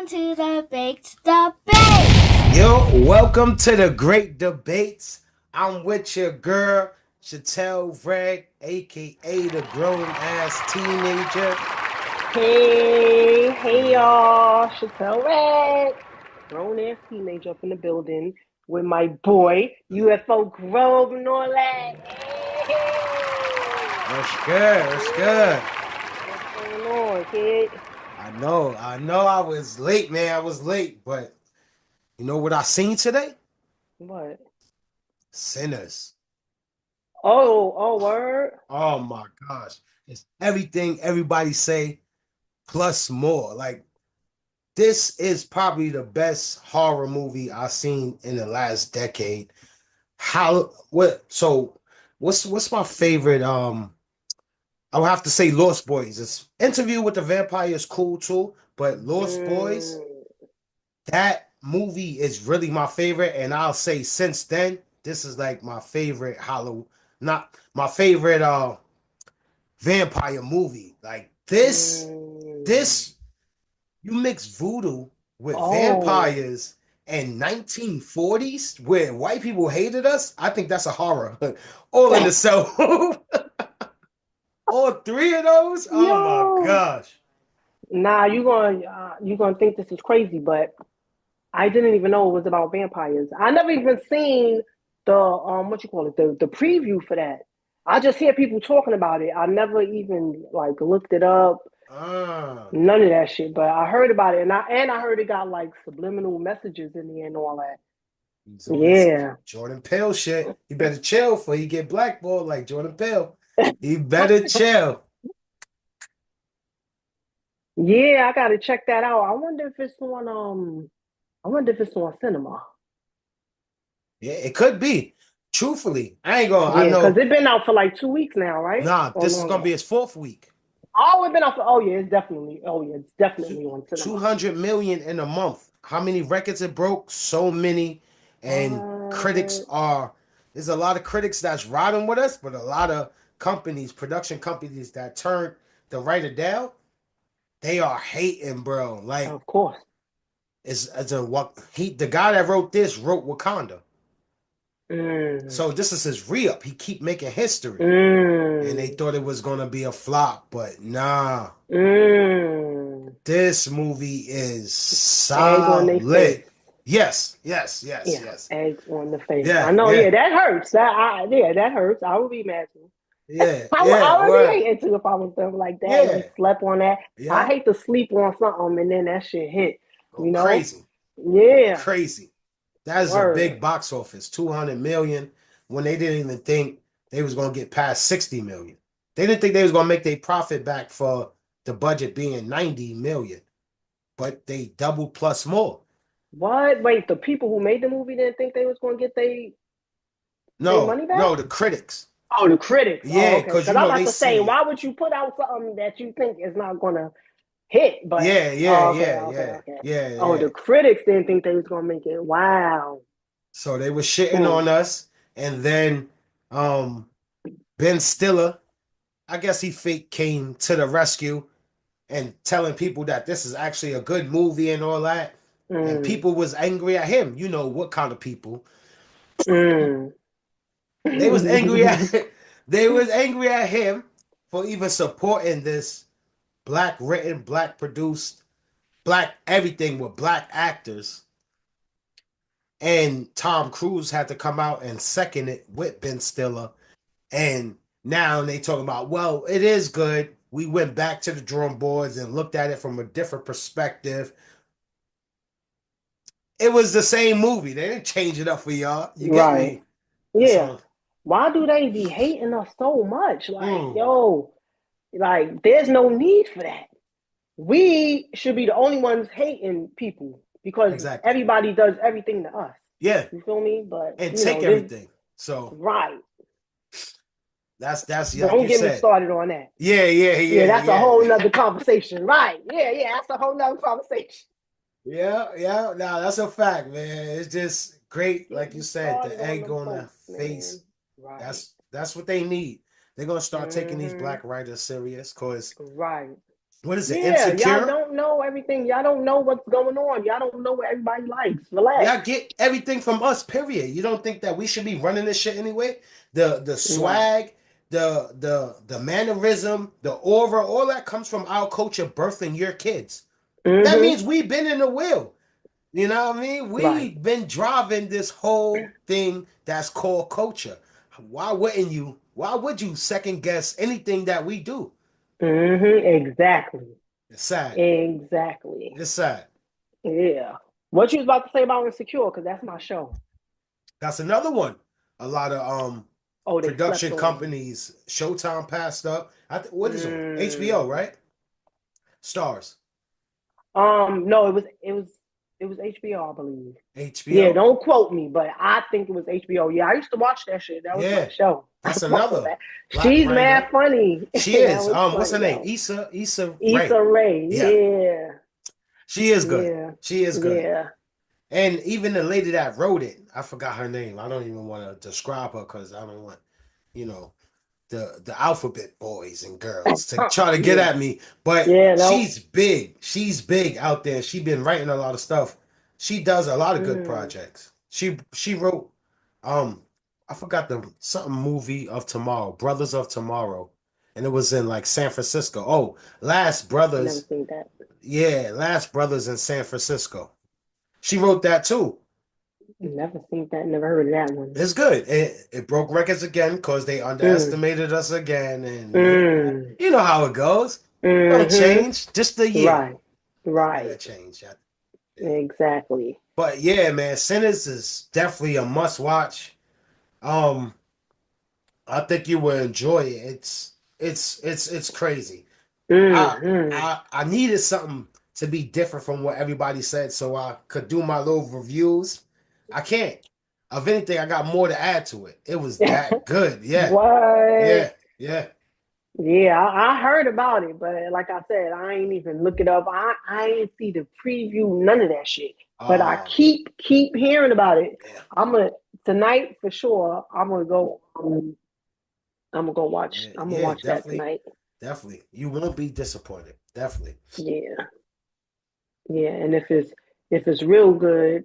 on to the baked debate. Yo, welcome to the Great Debates. I'm with your girl, Sexyy Red, aka the grown ass teenager. Hey y'all, Sexyy Red, grown ass teenager up in the building with my boy, UFO Grove and all that. What's good? What's good? What's going on, kid? I know I was late, man. I was late, but you know what I seen today? What? Sinners. Oh, word. Oh my gosh. It's everything everybody say plus more. Like, this is probably the best horror movie I've seen in the last decade. What's my favorite? I would have to say Lost Boys. It's Interview with the Vampire is cool too, but Lost Boys, Mm, that movie is really my favorite, and I'll say since then, this is like my favorite Hollow, not my favorite vampire movie. Like mm. this you mix voodoo with Oh, vampires and 1940s where white people hated us. I think that's a horror. All in the cell. All three of those? Oh my yo. gosh. Nah, you gonna think this is crazy, but I didn't even know it was about vampires. I never even seen the what you call it, the preview for that. I just hear people talking about it. I never even like looked it up. Ah. None of that shit. But I heard about it, and I heard it got like subliminal messages in there and all that. He's on this Yeah. Jordan Peele shit. He better chill before he get blackballed like Jordan Peele. He better chill. Yeah, I gotta check that out. I wonder if it's on cinema. Yeah, it could be. Truthfully, I ain't gonna. I Yeah, because know. it's been out for like 2 weeks now, right? Nah, Or this is gonna longer. be his fourth week. Oh, it's been out for it's definitely on cinema. 200 million in a month. How many records it broke? So many. And critics What? are, there's a lot of critics that's riding with us, but a lot of companies, production companies that turned the writer down, they are hating, bro. Like, Of course. as a what he the guy that wrote this wrote Wakanda. Mm, So this is his re-up. He keep making history. And they mm, thought it was gonna be a flop, but nah. mm. This movie is Egg on their solid. face. Yes, yes, yes, Yeah, yes. egg on the face. I Yeah, know. yeah, Yeah, that hurts. Yeah, that hurts. I would be mad too. yeah, I yeah. would be Well, hating too if I was them like that and we yeah, slept on that. I yeah. hate to sleep on something and then that shit hit. Go You know? crazy, Yeah. crazy. That is a big Word. box office. 200 million when they didn't even think they was gonna get past 60 million. They didn't think they was gonna make their profit back for the budget being 90 million, but they double plus more. What? Wait, the people who made the movie didn't think they was gonna get they No, money back? no, the critics. Oh, the critics. Oh, Yeah, okay. because Because you I'm know about they to say, see it. why would you put out something that you think is not gonna hit? But Yeah, yeah, oh, yeah, yeah, okay. yeah, Oh, yeah. the critics didn't think they was gonna make it. Wow. So they were shitting Hmm. on us, and then um Ben Stiller, I guess he fake came to the rescue and telling people that this is actually a good movie and all that. And Hmm. people was angry at him. You know what kind of people. Hmm. They was angry at they was angry at him for even supporting this black written, black produced, black everything with black actors. And Tom Cruise had to come out and second it with Ben Stiller. And now they talking about, well, it is good. We went back to the drawing boards and looked at it from a different perspective. It was the same movie. They didn't change it up for y'all. You get Right. me? Yeah. So, Why do they be hating us so much? Like, mm, yo, like, there's no need for that. We should be the only ones hating people because exactly. everybody does everything to us. Yeah, You feel me? But and take this everything. So right. that's like Don't you get me said. started on that. Yeah, yeah, Yeah, yeah, that's a whole yeah. nother conversation. Right. Yeah, that's a whole nother conversation. Yeah, yeah. No, that's a fact, man. It's just great, Get like you me said, the started on egg them on the folks, man. face. Right. That's what they need. They're gonna start taking these Mm-hmm. black writers serious, cause Right. What is it? Yeah, y'all Insecure? don't know everything. Y'all don't know what's going on. Y'all don't know what everybody likes. Relax. Y'all get everything from us, period. You don't think that we should be running this shit anyway? The Right. swag, the mannerism, the aura, all that comes from our culture birthing your kids. That Mm-hmm. means we've been in the wheel. You know what I mean? Right. We've been driving this whole thing that's called culture. Why would you second guess anything that we do? Mm-hmm. Exactly. It's sad. Exactly. It's sad. Yeah. What you was about to say about Insecure? Because that's my show. That's another one. A lot of Oh, they slept production on. companies, Showtime passed up. What is on? HBO, Mm. right? Stars. No, it was HBO, I believe. Yeah, HBO? don't quote me, but I think it was HBO. Yeah, I used to watch that shit. That was my Yeah. show. I That's fuck with another that. black She's mad writer. funny. She That is. was What's her funny, name? yo. Issa Rae. Issa Rae. Yeah. Yeah. She is good. Yeah. She is good. Yeah. And even the lady that wrote it, I forgot her name. I don't even want to describe her because I don't want, you know, the alphabet boys and girls to try to get Yeah. at me. But Yeah, no. she's big. She's big out there. She's been writing a lot of stuff. She does a lot of good Mm. projects. She wrote um I forgot the something movie of tomorrow, Brothers of Tomorrow. And it was in like San Francisco. Oh, Last Never Brothers. seen that. Yeah, Last Brothers in San Francisco. She wrote that too. Never seen that. Never heard of that one. It's good. It broke records again because they Mm. underestimated us again, and Mm. you know how it goes. Don't Mm-hmm. change, just the year. Right. That might Right. have changed. Yeah. Exactly. But yeah, man, Sinners is definitely a must watch. Um, I think you will enjoy it. It's crazy. I Mm-hmm. I needed something to be different from what everybody said, so I could do my little reviews. I can't. Of anything, I got more to add to it. It was that good. Yeah, What? yeah, yeah. Yeah, I heard about it, but like I said, I ain't even look it up. I ain't see the preview, none of that shit. But I Oh, keep hearing about it. yeah, I'm gonna tonight for sure. I'm gonna go watch. yeah, I'm gonna yeah. watch that Definitely, tonight. definitely. You won't be disappointed. Definitely. Yeah, yeah. And if it's real good,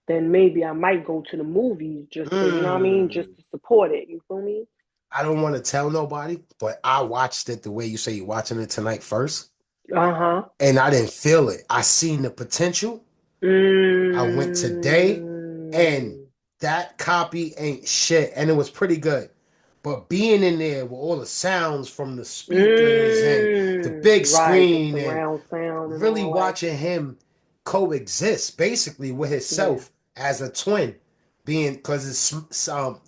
then maybe I might go to the movies just to, you know what I mean, just Mm. to support it. You feel me? I don't want to tell nobody, but I watched it the way you say you're watching it tonight first, Uh-huh. and I didn't feel it. I seen the potential. I went today, and Mm. that copy ain't shit, and it was pretty good. But being in there with all the sounds from the speakers and the big Right, the screen and surround sound and really all that. watching him coexist basically with Yeah. himself as a twin, being because it's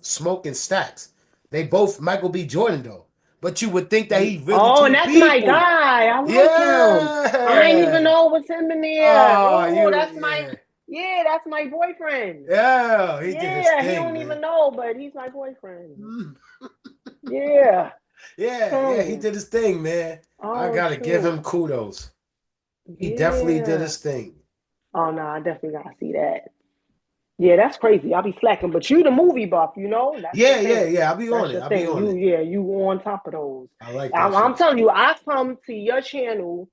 smoking stacks. They both Michael B. Jordan though, but you would think that he's really Oh, and two that's my people. guy. I like him. I ain't even Yeah. know it was him in there. Oh, Oh, you that's my yeah. yeah, that's my boyfriend. Yeah, he did his Yeah, he thing, don't man. even know, but he's my boyfriend. Mm. Yeah. Yeah, he Hmm. did his thing, man. I Oh gotta give shoot. him kudos. He definitely did Yeah. his thing. Oh no, I definitely gotta see that. Yeah, that's crazy. I'll be slacking, but you the movie buff, you know? That's your Yeah, yeah, thing. yeah. I'll be on That's it. your I'll be thing. on You, it. yeah, you on top of those. I like that I'm shit. telling you, I come to your channel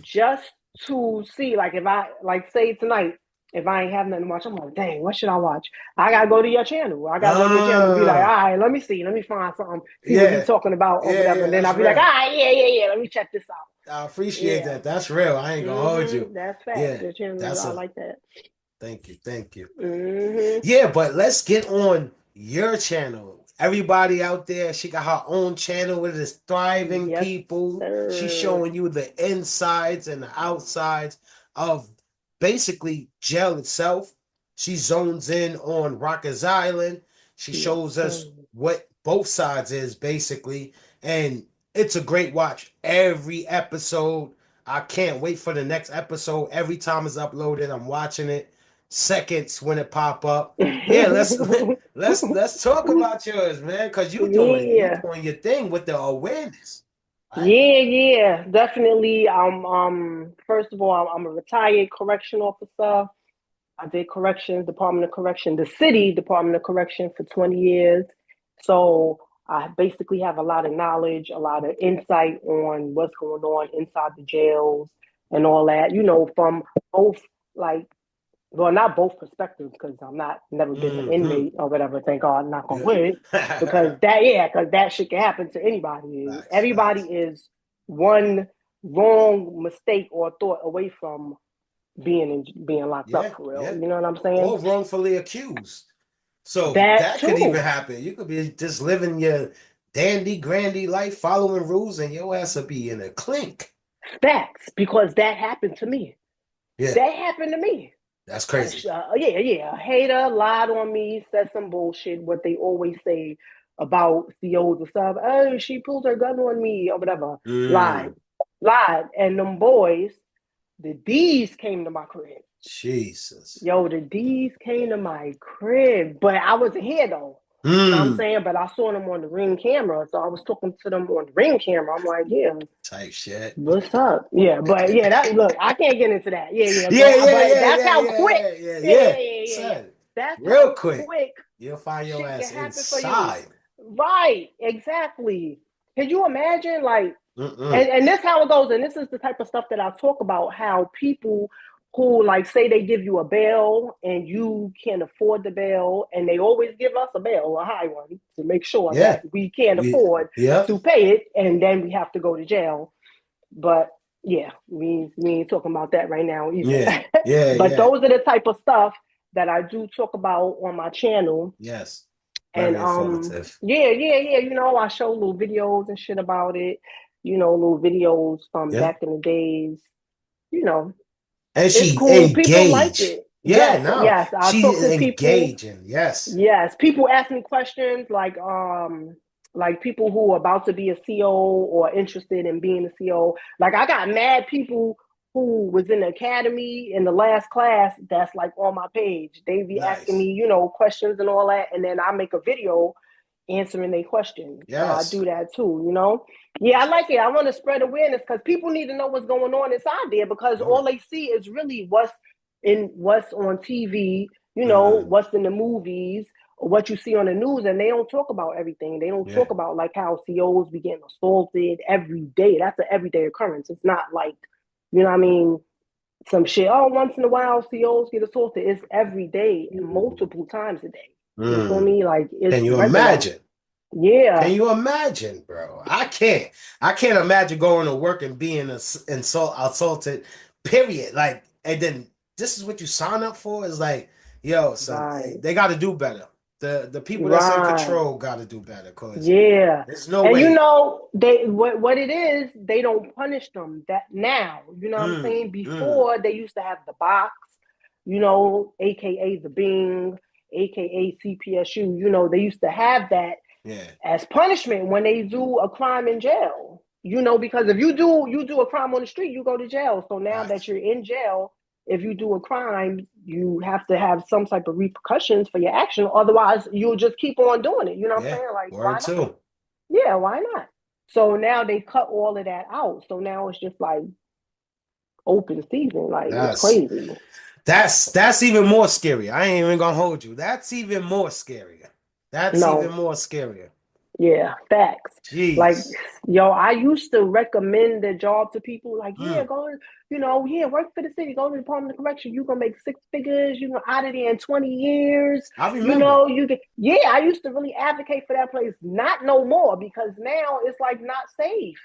just to see, like, if I, like, say tonight, if I ain't have nothing to watch, I'm like, dang, what should I watch? I gotta go to your channel. I gotta go to your channel and be like, all Ah, right, let me see, let me find something, see what he's yeah, talking about or yeah, whatever. yeah. And then That's I'll be like, all real. right, yeah, let me check this out. I appreciate Yeah. that. That's real. I ain't gonna hold you. That's facts. Yeah, Your channel, that's I a like that. thank you, thank you. Mm-hmm. Yeah, but let's get on your channel. Everybody out there, she got her own channel with this thriving Yes, people. She's sir. showing you the insides and the outsides of basically jail itself. She zones in on Rockers Island. She Yes, shows sir. us what both sides is basically. And it's a great watch. Every episode. I can't wait for the next episode. Every time it's uploaded, I'm watching it seconds when it pop up. Yeah, let's talk about yours, man, because you Yeah, doing your thing with the awareness, right? yeah. Definitely. First of all, I'm a retired correction officer. I did corrections, Department of Correction, the city Department of Correction for 20 years. So I basically have a lot of knowledge, a lot of insight on what's going on inside the jails and all that, from both, like, well, not both perspectives, because I'm never been an inmate or whatever, thank God, knock on wood, because that shit can happen to anybody. Everybody is one wrong mistake or thought away from being locked up for real. You know what I'm saying? Or wrongfully accused. So that could too. even happen. You could be just living your dandy grandy life, following rules, and your ass will be in a clink. Facts, because that happened to me. Yeah. That happened to me. That's crazy. A hater lied on me, said some bullshit, what they always say about COs and stuff. Oh, she pulled her gun on me or whatever. Lied. And them boys, the D's came to my crib. Jesus. Yo, the D's came to my crib, but I wasn't here though. You know what I'm saying? But I saw them on the Ring camera, so I was talking to them on the Ring camera. I'm like, yeah, type shit. What's up? Yeah, but look, I can't get into that. But that's how quick. Yeah. That's real how quick. You'll find your ass inside. Right, exactly. Can you imagine, like, and this how it goes, and this is the type of stuff that I talk about, how people who, like, say they give you a bail and you can't afford the bail, and they always give us a bail, a high one, to make sure that we can't afford to pay it, and then we have to go to jail. But yeah, we ain't talking about that right now either. But those are the type of stuff that I do talk about on my channel. Yes. Very informative. I show little videos and shit about it. Little videos from back in the days. And it's cool. People like it. Yes. I talk to engaging. People. Yes. People ask me questions like people who are about to be a CO or interested in being a CO. Like, I got mad people who was in the academy in the last class that's like on my page. They be asking me, questions and all that, and then I make a video answering their questions. So I do that too, I like it. I want to spread awareness because people need to know what's going on inside there, because all they see is really what's on TV, what's in the movies, or what you see on the news, and they don't talk about everything. They don't talk about, like, how COs be getting assaulted every day. That's an everyday occurrence. It's not like, some shit, once in a while COs get assaulted. It's every day and multiple times a day. You feel me? Like, it's Can you regular. imagine? Yeah. Can you imagine, bro? I can't imagine going to work and being assaulted, period. Like, and then this is what you sign up for? Is like, yo, son, they got to do better. The people that's in control got to do better, because there's no way. And what it is, they don't punish them that now. You know what I'm saying? Before, they used to have the box, aka the Bing, aka CPSU. They used to have that as punishment when they do a crime in jail. Because if you do a crime on the street, you go to jail. So now that you're in jail, if you do a crime, you have to have some type of repercussions for your action. Otherwise, you'll just keep on doing it. You know what I'm saying? Like, why not? Yeah, why not? So now they cut all of that out. So now it's just like open season. Like, it's crazy. That's even more scary. I ain't even gonna hold you. That's even more scarier. Even more scarier. Yeah, facts. Jeez. Like, I used to recommend the job to people. Like, go, work for the city. Go to the Department of Correction. You're gonna make 6 figures. You're gonna out of there in 20 years. I remember. You get. I used to really advocate for that place. Not no more, because now it's like not safe.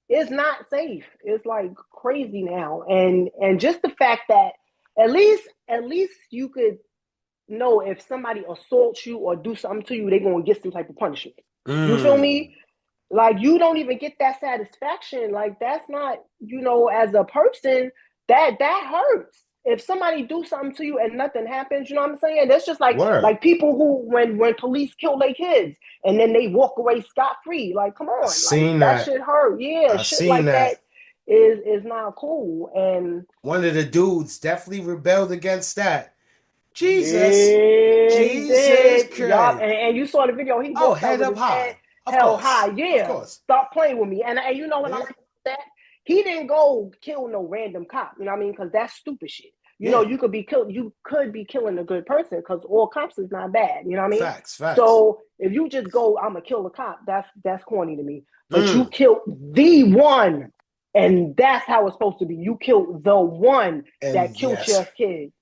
It's not safe. It's like crazy now, and just the fact that at least you could know if somebody assaults you or do something to you, they're gonna get some type of punishment. You feel me? Like, you don't even get that satisfaction. Like, that's not, as a person, that hurts. If somebody do something to you and nothing happens, you know what I'm saying? That's just like people who, when police kill their kids and then they walk away scot-free. Like, come on, that shit hurt. Yeah, shit like that is not cool. And one of the dudes definitely rebelled against that. Jesus Christ. And you saw the video. He walked head up up high. Hell high, yeah. Of course. Stop playing with me. And when I like that, he didn't go kill no random cop. You know what I mean? Because that's stupid shit. You know, you could be killing a good person because all cops is not bad. You know what I mean? Facts, facts. So if you just go, I'm gonna kill a cop, that's corny to me. But you Mm. killed the one, and that's how it's supposed to be. You killed the one And that killed yes. your kid.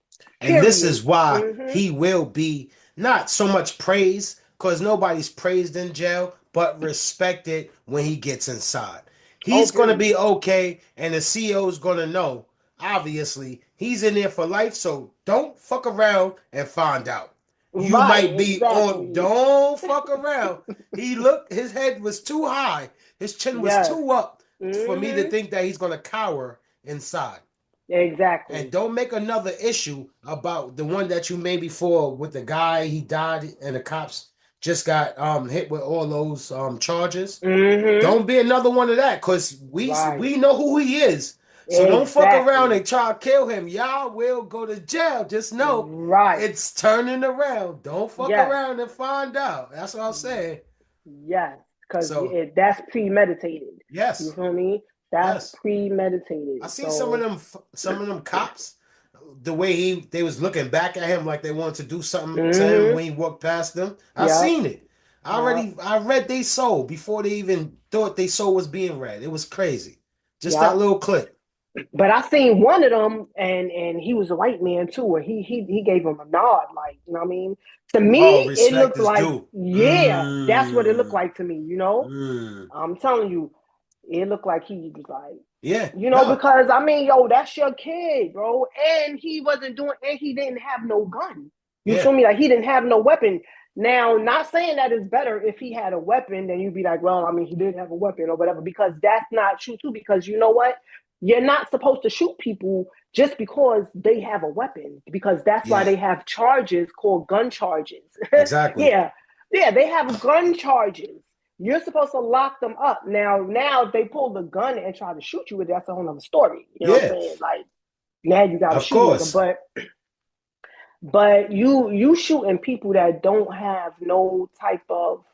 And this Period. is why Mhm. he will be not so much praised, because nobody's praised in jail, but respected when he gets inside. He's going to period. be okay, and the CEO is going to know, obviously, he's in there for life, so don't fuck around and find out. You Right, might be on, exactly. don't fuck around. His head was too high, his chin was Yes. too up for me to Mhm. think that he's going to cower inside. And Exactly. don't make another issue about the one that you made before with the guy, he died and the cops just got hit with all those charges. Mhm. Don't be another one of that, because Right. we know who he is. So don't fuck around Exactly. and try to kill him. Y'all will go to jail. Just know Right. it's turning around. Don't fuck Yes. around and find out. That's what I'm saying. Yes. Because So that's premeditated. You yes, feel me? That's yes. I premeditated. seen So. some of them cops, the way they was looking back at him like they wanted to do something to him Mhm. when he walked past them. I Yep. seen it. Yep. I read they soul before they even thought they soul was being read. It was crazy. Just that Yep. little clip. But I seen one of them, and he was a white man too, and he gave him a nod, like, you know what I mean. To Oh, me, it respect looked is like, due. yeah, that's what it looked like to me. You know, Mm. I'm telling you, it looked like he was like, Yeah, you know, no. because I mean, yo, that's your kid, bro, and he wasn't doing, and he didn't have no gun. You Yeah, feel me? Like he didn't have no weapon. Now, not saying that it's better if he had a weapon, then you'd be like, well, I mean, he did have a weapon or whatever, because that's not true too. Because you know what? You're not supposed to shoot people just because they have a weapon, because that's why yeah, they have charges called gun charges. exactly. Yeah, yeah, they have gun charges. You're supposed to lock them up. Now if they pull the gun and try to shoot you with it, that's a whole other story. You know what I'm Yeah, saying? Like now you got to of shoot a nigga, course. but you shooting people that don't have no type of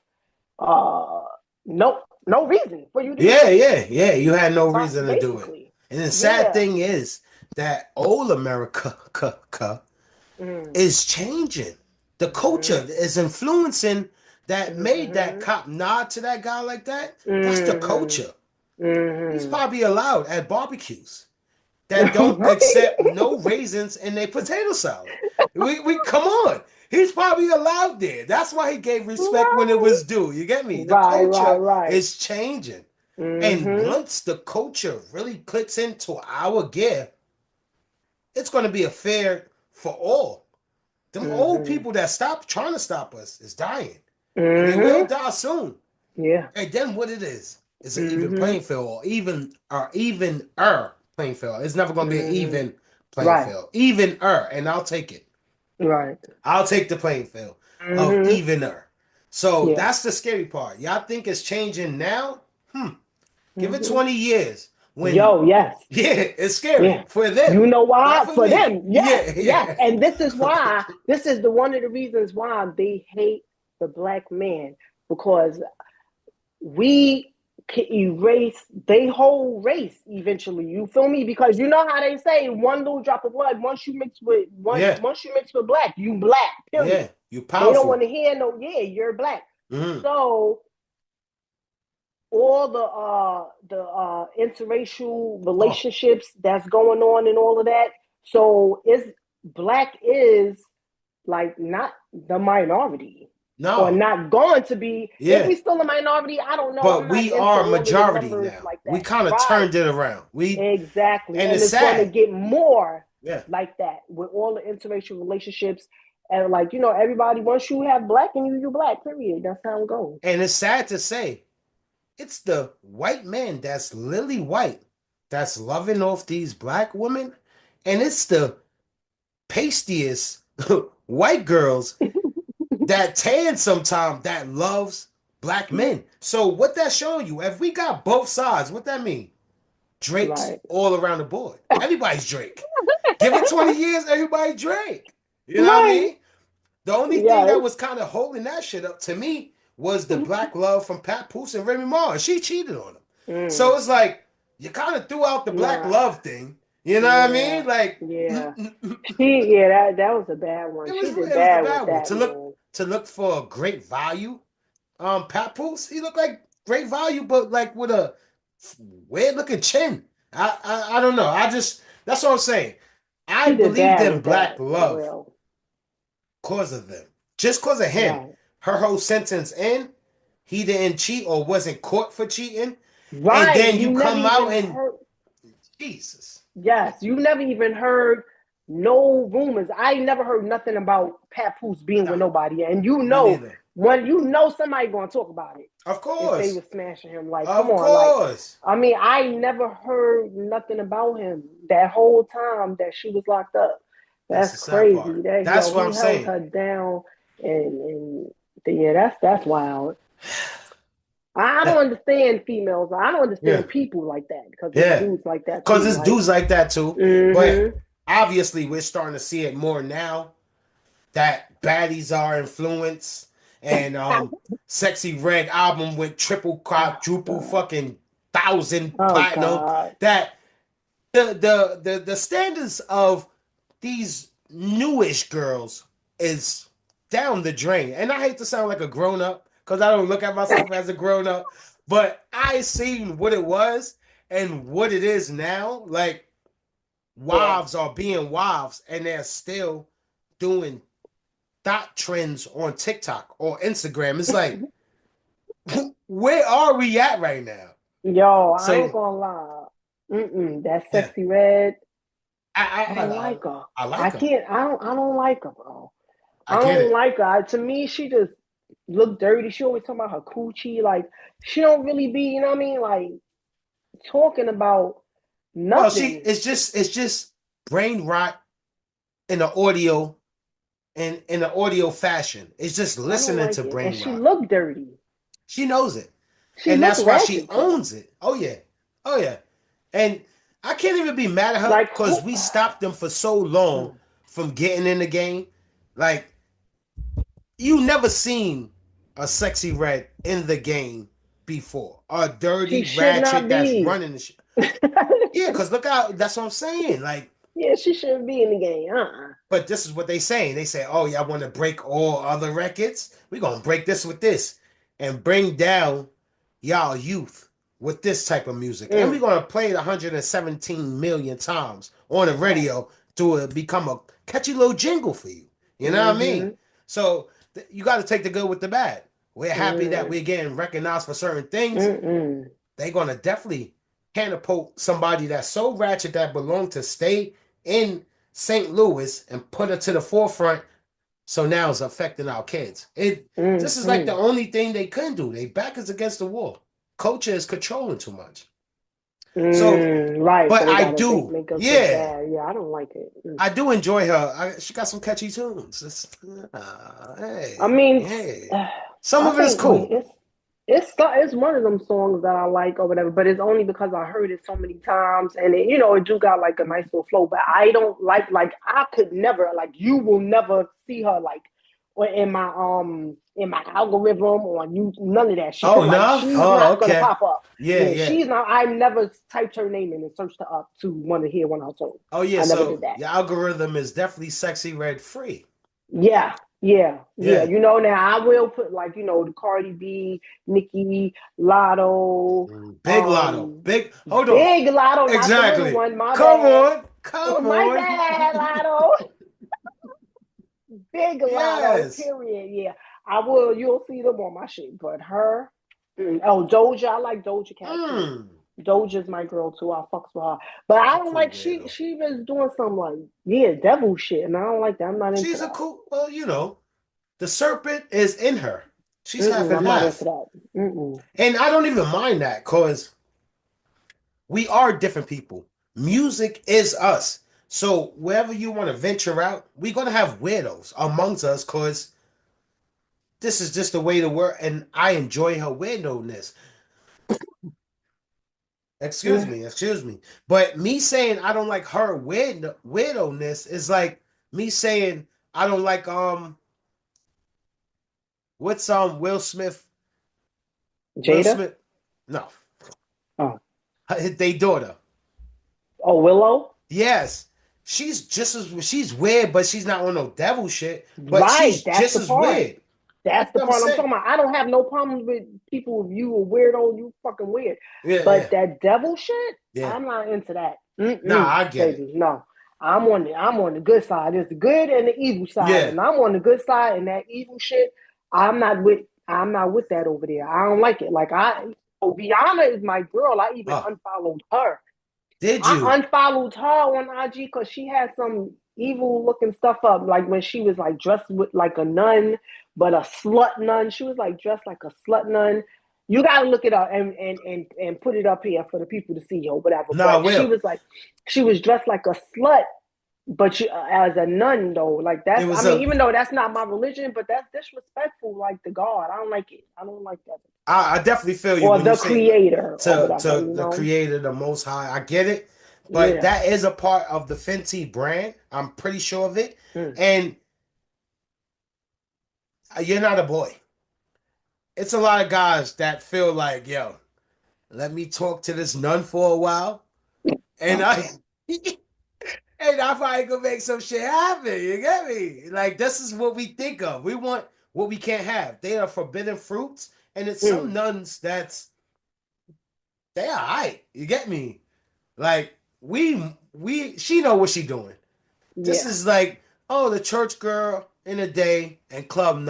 uh no reason for you to do Yeah, it. yeah, yeah. You had no reason to do it. Basically, And the sad yeah. thing is that old America Mm. is changing. The culture Mhm. is influencing that made that Mhm. cop nod to that guy like that. That's the Mhm. culture. He's Mhm. probably allowed at barbecues that don't accept no raisins in their potato salad. We come on. He's probably allowed there. That's why he gave respect when it Right. was due. You get me? The Right. Right. culture Right. is changing. And Mhm. once the culture really clicks into our gear, it's going to be a fair for all. Them old Mhm. people that stop trying to stop us is dying. And they will Mhm. die soon. Yeah. And then what it is an even Mhm. playing field, or even playing field. It's never gonna be an Mhm. even playing Right. field. Even and I'll take it. Right. I'll take the playing field of Mhm. evener. So Yeah. that's the scary part. Y'all think it's changing now? Give it Mhm. 20 years. When Yo, yes. yeah, it's scary Yeah. for them. You know Not why? for For me. them, yes, Yeah, yes. yeah. And this is why, this is the one of the reasons why they hate the black man, because we can erase their whole race eventually. You feel me? Because you know how they say one little drop of blood, Yeah, once you mix with black, you black, period. yeah. You They don't want powerful. to hear no, yeah, you're black. Mm-hmm. So all the interracial Oh, relationships that's going on and all of that. So is black is like not the minority, or no. not going to be. Is Yeah. we still a minority? I don't know. I'm But not we into are all of the majority numbers now. like We that. kind of Right. turned it around. Exactly. And And it's it's going to sad. get more Yeah. like that with all the interracial relationships. And like, everybody, once you have black in you, you black, period. That's how it goes. And it's sad to say, it's the white man that's lily white that's loving off these black women. And it's the pastiest white girls that tan sometime that loves black men. So what that's showing you, if we got both sides, what that mean? Drake's Right. all around the board. Everybody's Drake. Give it 20 years, everybody Drake. You know what I Right. mean? The only thing that Yes. was kind of holding that shit up to me was the black love from Pat Poose and Remy Ma. She cheated on him. So Mm. it's like you kind of threw out the black Nah. love thing You know what I mean? Like, yeah. it That was a bad one. She did was a bad with bad one. that, man. To look for a great value. Papoose, he looked like great value, but like with a weird looking chin. I don't know. That's what I'm saying. I She did believed bad in with Black that, for Love real. because of them. Just because of him. Right. Her whole sentence in, he didn't cheat or wasn't caught for cheating. And Right. then You you never come out even and heard. Jesus. Yes, you never even heard no rumors. I never heard nothing about Papoose being with Nah, nobody. And me neither. when you know somebody gonna talk about it Of if they course. was smashing him. Like, come Of on, like course. I mean, I never heard nothing about him that whole time that she was locked up. That's That's the sad part. crazy. That That's what he I'm held saying. her down, and that's wild. I don't understand females. I don't Yeah. understand people like that because there's Yeah. dudes like that Because too. there's Like, dudes like that too. But mm-hmm. obviously, we're starting to see it more now that baddies are influenced. And Sexyy Red album with triple, Oh quadruple, God. fucking thousand Oh platinum. God. That the standards of these newish girls is down the drain. And I hate to sound like a grown up because I don't look at myself as a grown up, but I seen what it was and what it is now. Like Yeah. wives are being wives and they're still doing thought trends on TikTok or Instagram. It's like, where are we at right now? Yo, I ain't So gonna lie. That yeah, Sexyy Red. I I I, don't I, like her. I I like her. can't. I don't like her, bro. I I get don't it. like her. To me, she just look dirty. She always talking about her coochie. Like she don't really be. You know what I mean? Like talking about Well, nothing. it's just brain rot in the audio in the audio fashion. It's just I don't listening like to it, and brain she rot. look dirty. She knows it. She And look that's why she ratchet too. owns it. Oh yeah. Oh yeah. And I can't even be mad at her Like because who? we stopped them for so long from getting in the game. Like you never seen a Sexyy Red in the game before. A She dirty should not ratchet that's be. running the shit. Yeah, because look out, that's what I'm saying. Like, Yeah, she shouldn't be in the game. but this is what they saying. They say, oh, y'all want to break all other records? We're gonna break this with this and bring down y'all youth with this type of music. And we're gonna play it 117 million times on the Right. radio to become a catchy little jingle for you. You know what I mean? Mm-hmm. So you got to take the good with the bad. We're happy that Mm. we're getting recognized for certain things. Mm-mm. They're gonna definitely catapult somebody that's so ratchet that belonged to stay in St. Louis and put her to the forefront. So now it's affecting our kids. This is like the Mm-hmm. only thing they couldn't do. They back is against the wall. Culture is controlling too much. So, Right, so but they I gotta do, make us look yeah, bad. Yeah, I don't like it. I do enjoy her. She got some catchy tunes. I Hey, mean, hey, some I of it is think cool. it's one of them songs that I like or whatever, but it's only because I heard it so many times, and it do got like a nice little flow. But I don't like I could never like you will never see her like or in my algorithm on you none of that shit. Oh Like no, she's oh not gonna okay, pop up. yeah, Yeah, yeah. she's not. I never typed her name in and searched her up to want to hear one of her songs. Oh yeah, I never did so that. your algorithm is definitely Sexy Red free. Yeah, yeah. Yeah. Now I will put like the Cardi B, Nicki, Lotto, Big Lotto. Big hold on. Big Lotto, not the little Exactly. one. My Come bad. on. Oh, Come my on. bad, Lotto. Big Lotto. Yes. Period. Yeah, I will. You'll see them on my shit. But her, oh Doja, I like Doja Cat too. Mm. Doja's my girl too. I fucks with her, but I She don't cool like there she. though. She was doing some like devil shit, and I don't like that. I'm not into She's a that. cool, well, the serpent is in her. She's half and I'm not into half. that. And I don't even mind that because we are different people. Music is us. So wherever you want to venture out, we're gonna have weirdos amongst us because this is just the way to work, and I enjoy her weirdo-ness. Excuse me. But me saying I don't like her weirdo-ness is like me saying I don't like what's Will Smith? Will Jada. Smith? No, Oh, they daughter. oh Willow. Yes. She's weird, but she's not on no devil shit. But Right, she's that's just the as part. weird. That's the You know what I'm part I'm saying? talking about. I don't have no problems with people. If you a weirdo, you fucking weird. Yeah, But yeah, that devil shit, yeah. I'm not into that. Nah, I get it. Baby, no. I'm on the good side. There's the good and the evil side, Yeah. and I'm on the good side. And that evil shit, I'm not with that over there. I don't like it. Rihanna is my girl. I even Oh, unfollowed her. did I you? unfollowed her on IG because she had some evil looking stuff up. Like when she was like dressed with like a nun, but a slut nun. She was like dressed like a slut nun. You gotta look it up and put it up here for the people to see or whatever. No, I But will. she was dressed like a slut, but as a nun though. Like It that's I was mean, a even though that's not my religion, but that's disrespectful like to God. I don't like it. I don't like that. I definitely feel you Or when you the say like, creator or whatever, to you the know? creator, the most high. I get it. But Yeah. that is a part of the Fenty brand. I'm pretty sure of it. Mm. And you're not a boy. It's a lot of guys that feel like, yo, let me talk to this nun for a while. And I and I probably gonna make some shit happen. You get me? Like this is what we think of. We want what we can't have. They are forbidden fruits, and it's some Mm. nuns that's they are alright. You get me? Like she know what she doing. This Yeah. is like, oh, the church girl in a day and club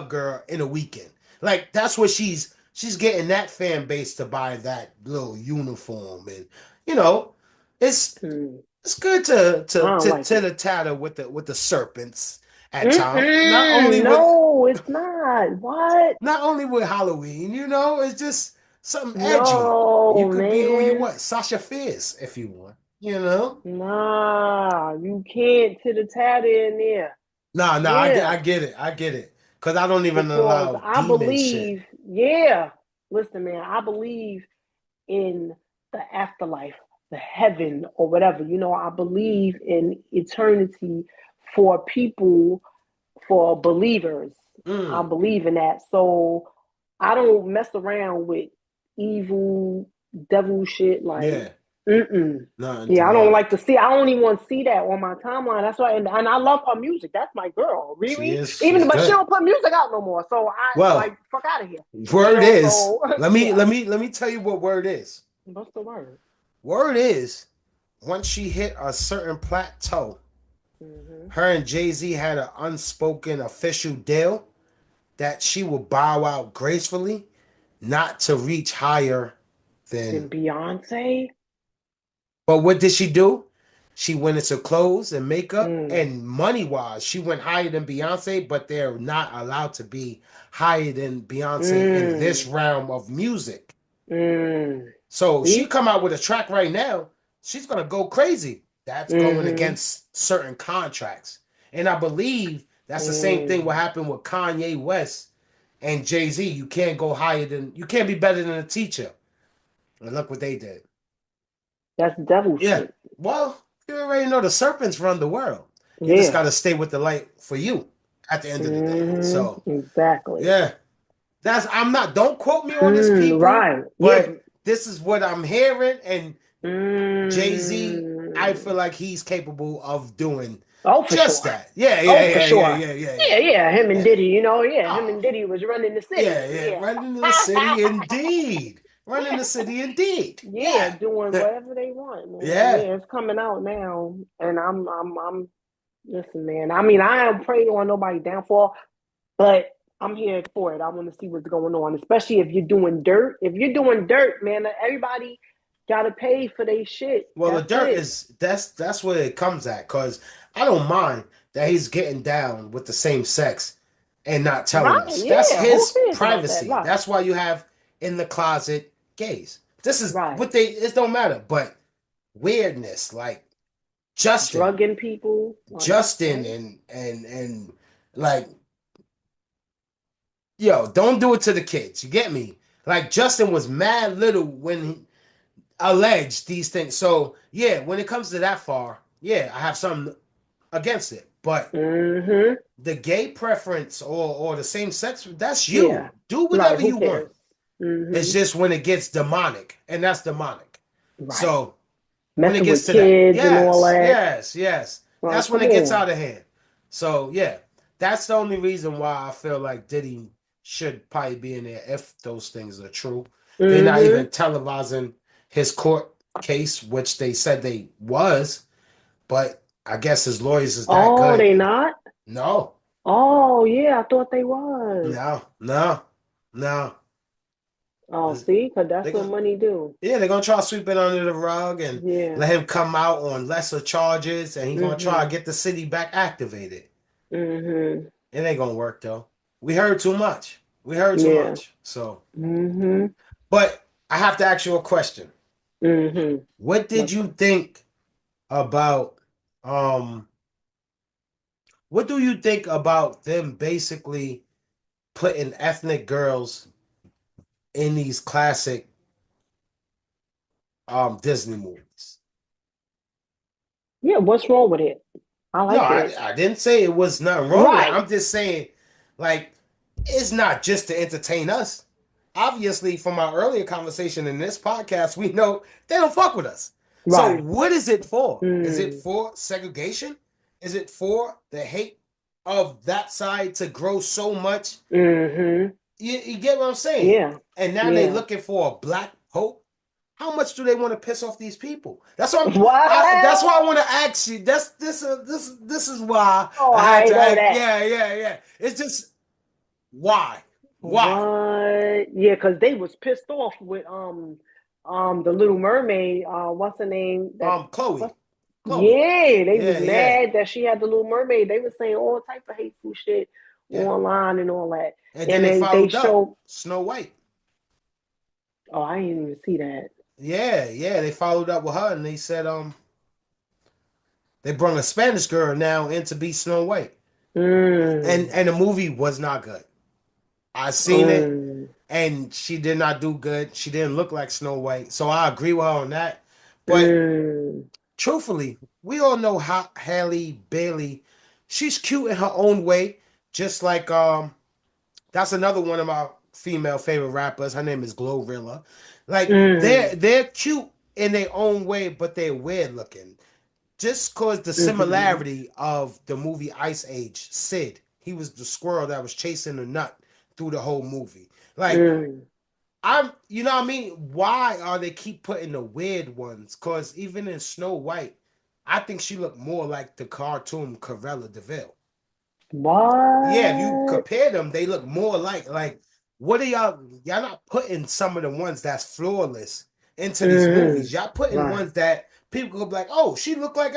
girl in a weekend. Like that's what she's getting that fan base to buy that little uniform, and you know, it's Mm. it's good to I to don't to like it. titter tatter with the serpents at time. Not only with No, it's not. What? not only with Halloween, it's just something edgy. You No, could be who you man. want, Sasha Fierce if you want. You know. Nah, you can't to the tatter in there. Nah, Yeah, I get it. Cause I don't even because allow I demon shit. believe, yeah. Listen, man, I believe in the afterlife, the heaven, or whatever. I believe in eternity for people, for believers. I Mm, believe in that. So I don't mess around with evil, devil shit. Like, yeah, nothing yeah, I don't demonic. like to see. I don't even want to see that on my timeline. That's why, and I love her music. That's my girl, Riri. She's But she good. don't put music out no more. So I like Well, fuck out of here. word is, So let me yeah. let me tell you what word is. What's the word? Word is, once she hit a certain plateau, Mm-hmm. her and Jay-Z had an unspoken official deal that she will bow out gracefully, not to reach higher Then than. Beyonce. But what did she do? She went into clothes and makeup, Mm, and money wise, she went higher than Beyonce, but they're not allowed to be higher than Beyonce in this mm, realm of music. mm. So she See? come out with a track right now, she's gonna go crazy. That's going Mm-hmm. against certain contracts. And I believe that's the same thing what Mm. happened with Kanye West and Jay-Z. You can't be better than a teacher. And look what they did. That's devil Yeah. shit. Well, you already know the serpents run the world. You just Yeah. got to stay with the light for you at the end of the day. So, Exactly. yeah. I'm not, don't quote me on this, people, Right. Yeah. but this is what I'm hearing. And Jay-Z, I feel Mm. like he's capable of doing Oh, for just sure. that. Yeah, Oh, for sure. yeah. Yeah. Him and Yeah. Diddy, yeah, him Oh, and Diddy was running the city. yeah. Yeah. Running the city indeed. Running the city indeed. Yeah, Yeah. doing whatever they want, man. Yeah. Yeah, it's coming out now. And I'm listen, man. I mean, I don't pray on nobody's downfall, but I'm here for it. I want to see what's going on, especially if you're doing dirt. If you're doing dirt, man, everybody gotta pay for their shit. Well, the That's dirt it. is that's where it comes at, cause I don't mind that he's getting down with the same sex and not telling Right? us. That's Yeah. Who his cares about that? privacy. Right. That's why you have in the closet gays. This is Right. what they. It don't matter, but weirdness like Justin, Drugging people. Like Justin, what? and like yo, don't do it to the kids. You get me? Like Justin was mad little when he alleged these things. So yeah, when it comes to that far, yeah, I have something against it. But Mm-hmm. the gay preference or the same sex, that's Yeah. you. Do Right. whatever Who you want. cares? Mm-hmm. It's just when it gets demonic, and that's demonic. Right. So when it Messing gets with to that. kids and all Yes, that. yes, yes. Like, That's when come it gets on. out of hand. So yeah, that's the only reason why I feel like Diddy should probably be in there if those things are true. They're not Mm-hmm. even televising his court case, which they said they was, but I guess his lawyers is that Oh, good. they not? No, Oh, yeah, I thought they was. no, no, no. Oh, see, because that's They what gonna money do. Yeah, they're gonna try to sweep it under the rug and Yeah. let him come out on lesser charges, and he's gonna try to Mm-hmm. get the city back activated. Mm-hmm. It ain't gonna work though. We heard too much. We heard too Yeah. much. So, Mm-hmm. but I have to ask you a question. Mm-hmm. What did you think about um what do you think about them basically putting ethnic girls in these classic Disney movies? Yeah, what's wrong with it? I No, like it. I didn't say it was nothing wrong with it. Right. I'm just saying, like, it's not just to entertain us. Obviously, from our earlier conversation in this podcast, we know they don't fuck with us. So, Right. what is it for? Is it Mm. for segregation? Is it for the hate of that side to grow so much? Mm-hmm. You get what I'm saying? Yeah. And now they Yeah. looking for a black pope. How much do they want to piss off these people? That's why that's What? why I want to ask you. This is why Oh, I had I to know ask. that. Yeah. It's just why? Why? What? Yeah, because they was pissed off with the Little Mermaid. What's her name? Chloe. What? Chloe. Yeah, they was Yeah. mad that she had the Little Mermaid. They was saying all type of hateful shit Yeah. online and all that. And then And they then they followed up. showed. Snow White. Oh, I didn't even see that. Yeah, they followed up with her and they said they brought a Spanish girl now in to be Snow White. Mm. And the movie was not good. I seen it Mm. and she did not do good. She didn't look like Snow White. So I agree with her on that. But Mm. truthfully, we all know how Halle Bailey, she's cute in her own way. Just like that's another one of my female favorite rappers. Her name is Glorilla. Like Mm. they're cute in their own way, but they're weird looking. Just cause the Mm-hmm. similarity of the movie Ice Age, Sid, he was the squirrel that was chasing the nut through the whole movie. Like Mm. you know what I mean? Why are they keep putting the weird ones? Cause even in Snow White, I think she looked more like the cartoon Corella Deville. Yeah, if you What? compare them, they look more like what are y'all not putting some of the ones that's flawless into these Mm-hmm. movies. Y'all putting Right. ones that people go like, oh, she looked like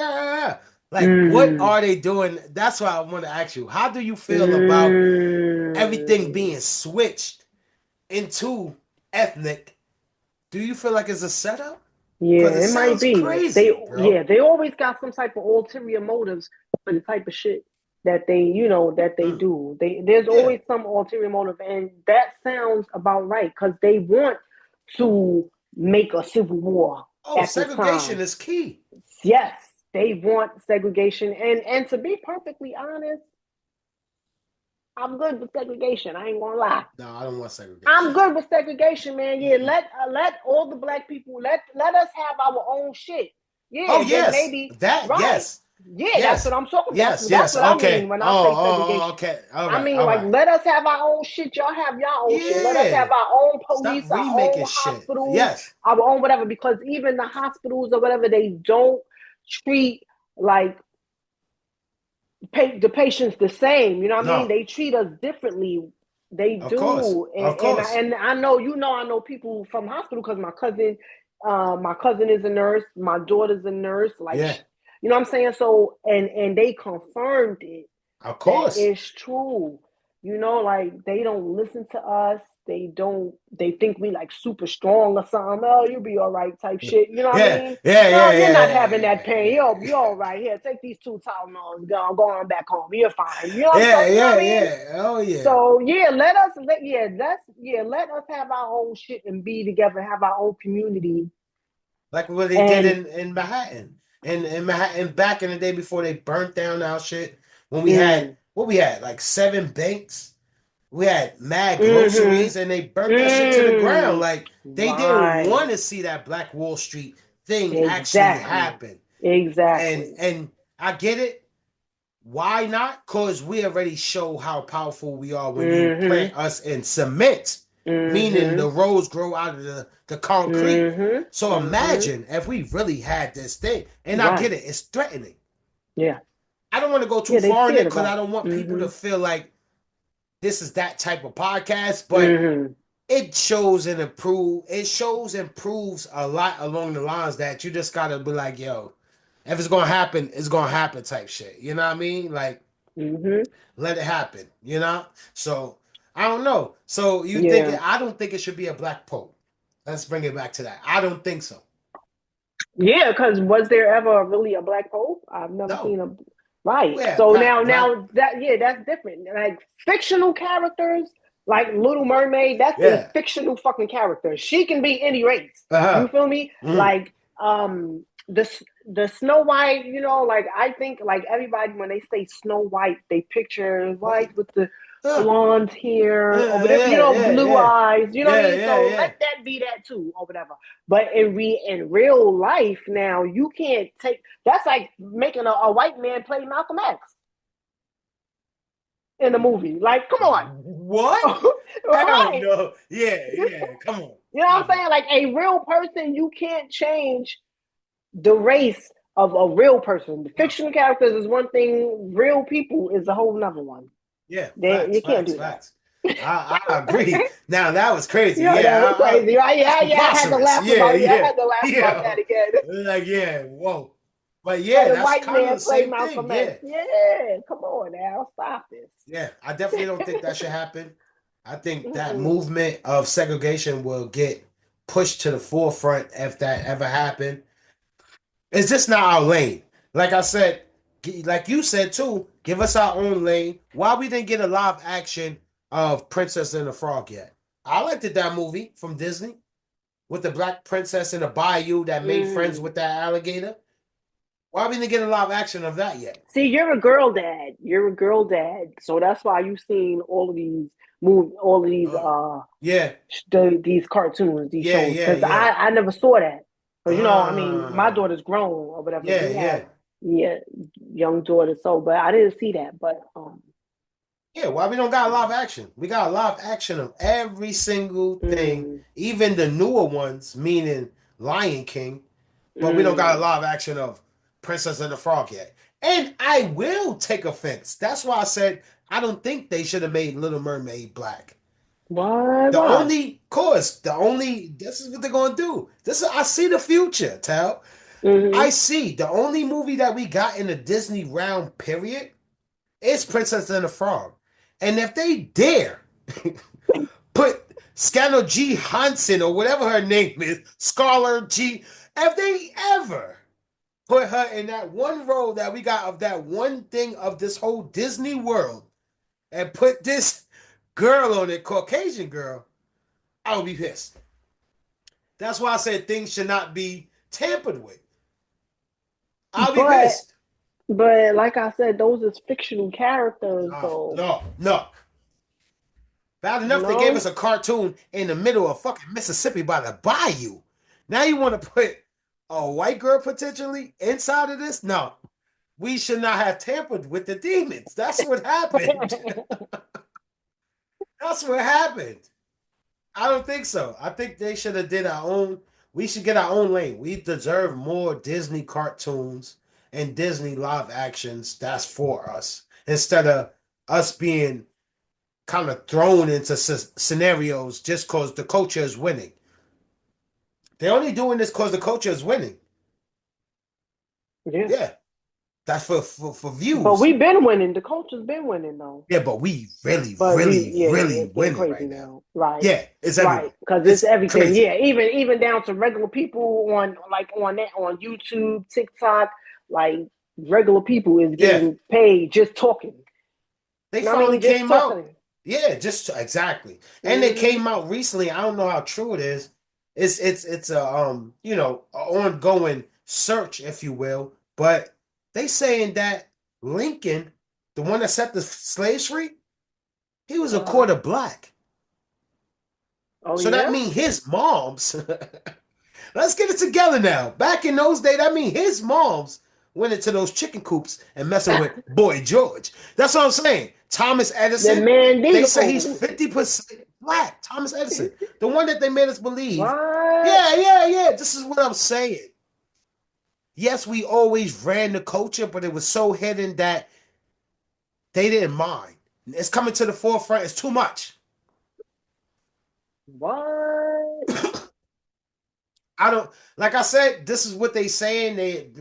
Like what Mm. are they doing? That's why I want to ask you. How do you feel about everything Mm. being switched into ethnic? Do you feel like it's a setup? Because Yeah, it it might sounds be. They crazy, bro. yeah, they always got some type of ulterior motives for the type of shit that they Mm, do. There's yeah. always some ulterior motive, and that sounds about right because they want to make a civil war Oh, at this segregation time. is key. Yes, they want segregation, and to be perfectly honest, I'm good with segregation. I ain't gonna lie. No, I don't want I'm segregation. good with segregation, man. Yeah, Mm-mm. let all the black people let us have our own shit. Oh Yeah, then yes, maybe that right. yes, Yeah, that's what yes, I'm talking. That's yes. what I mean Okay. when I say Oh, segregation. okay. All I right, mean all like right. let us have our own shit. Y'all have your own shit. Let us have Yeah. our own Stop police, our own remaking shit. hospitals, Yes. our own whatever. Because even the hospitals or whatever, they don't treat like the patients the same. You know what I mean? No. They treat us differently. They Of course. do, Of course. and I know I know people from hospital because my cousin is a nurse. My daughter's a nurse. Like, Yeah. you know what I'm saying? So and they confirmed it Of that course. is true. You know, like they don't listen to us. They don't. They think we like super strong or something. Oh, you'll be all right, type shit. You know what I Yeah. mean? Yeah. No, Yeah. you're not Yeah. having that Yeah. pain. Yeah. You're all right. Here, take these two Tylenols. Go on back home. You're fine. You know what I'm Yeah. saying? You know what Yeah. I mean? Yeah. Oh yeah. So yeah, let us have our own shit and be together, have our own community. Like what they did And in Manhattan. In Manhattan back in the day before they burnt down our shit. When we had mm, what we had, like 7 banks. We had mad mm-hmm, groceries and they burnt that shit to the ground. mm, Like they didn't right. want to see that Black Wall Street thing actually happen. Exactly. And I get it. Why not? Because we already show how powerful we are when you plant us in cement, meaning the roads grow out of the concrete. So imagine if we really had this thing. And I get it, it's threatening. Yeah. I don't want to go too far in it because I don't want people to feel like this is that type of podcast, but it shows and improves a lot along the lines that you just gotta be like, yo, if it's gonna happen, it's gonna happen type shit. You know what I mean? Like, let it happen, you know? So I don't know. So you think I don't think it should be a black pope. Let's bring it back to that. I don't think so. Yeah, because was there ever really a black pope? I've never seen a right. Yeah, so now that's different. Like fictional characters, like Little Mermaid, that's a fictional fucking character. She can be any race. You feel me? Like the Snow White, you know, like I think like everybody when they say Snow White, they picture white with the blonde hair or whatever, you know, blue eyes, you know what I mean? So let that be that too, or whatever. But in real life now, you can't take that's like making a white man play Malcolm X in the movie. Like, come on. What? I don't know. Yeah, come on. You know what I'm saying? Like a real person, you can't change the race of a real person. The fictional characters is one thing, real people is a whole nother one. Yeah, you can't do that. I agree. Now that was crazy. That was crazy, right? Yeah, I had to laugh about it. I had to laugh about that again. Like, whoa. But that's white kind man of the same Malcolm thing. X. Yeah, come on now, stop this. Yeah, I definitely don't think that should happen. I think that movement of segregation will get pushed to the forefront if that ever happened. It's just not our lane. Like I said, like you said too, give us our own lane. Why we didn't get a live action of Princess and the Frog yet? I liked that movie from Disney with the black princess in the bayou that made friends with that alligator. Why we didn't get a live action of that yet? See, you're a girl dad. So that's why you've seen all of these movies, all of these these cartoons, these shows. Because I never saw that. Because you know, I mean, my daughter's grown or whatever. Yeah, young daughter. So, but I didn't see that. But why we don't got a live action? We got a live action of every single thing, even the newer ones, meaning Lion King. But we don't got a live action of Princess and the Frog yet. And I will take offense. That's why I said I don't think they should have made Little Mermaid black. Why? This is what they're gonna do. I see the future, Tal. I see the only movie that we got in the Disney realm, period, is Princess and the Frog. And if they dare put Scanner G. Hansen or whatever her name is, Scarlet G, if they ever put her in that one role that we got of that one thing of this whole Disney world and put this girl on it, Caucasian girl, I would be pissed. That's why I said things should not be tampered with. I'll be pissed. But like I said, those is fictional characters. No. Bad enough they gave us a cartoon in the middle of fucking Mississippi by the bayou. Now you want to put a white girl potentially inside of this? No. We should not have tampered with the demons. That's what happened. That's what happened. I don't think so. I think they should have did our own. We should get our own lane. We deserve more Disney cartoons and Disney live actions. That's for us. Instead of us being kind of thrown into scenarios just because the culture is winning. They're only doing this because the culture is winning. Yeah. That's for views. But we've been winning. The culture's been winning, though. Yeah, but we really winning right now. Right. Yeah, it's everywhere. Right, because it's everything. Crazy. Yeah, even down to regular people on YouTube, TikTok, like regular people is getting paid just talking. They finally came out. Yeah, just exactly. And they came out recently. I don't know how true it is. It's a ongoing search, if you will, but they saying that Lincoln, the one that set the slaves free, he was a quarter black. So that means his moms Let's get it together now. Back in those days, I mean, his moms went into those chicken coops and messing with Boy George. That's what I'm saying. Thomas The Edison, they say he's Mandingo. 50% black. Thomas Edison, the one that they made us believe. What? Yeah. This is what I'm saying. Yes, we always ran the culture, but it was so hidden that they didn't mind. It's coming to the forefront. It's too much. What? I don't, like I said, this is what they saying.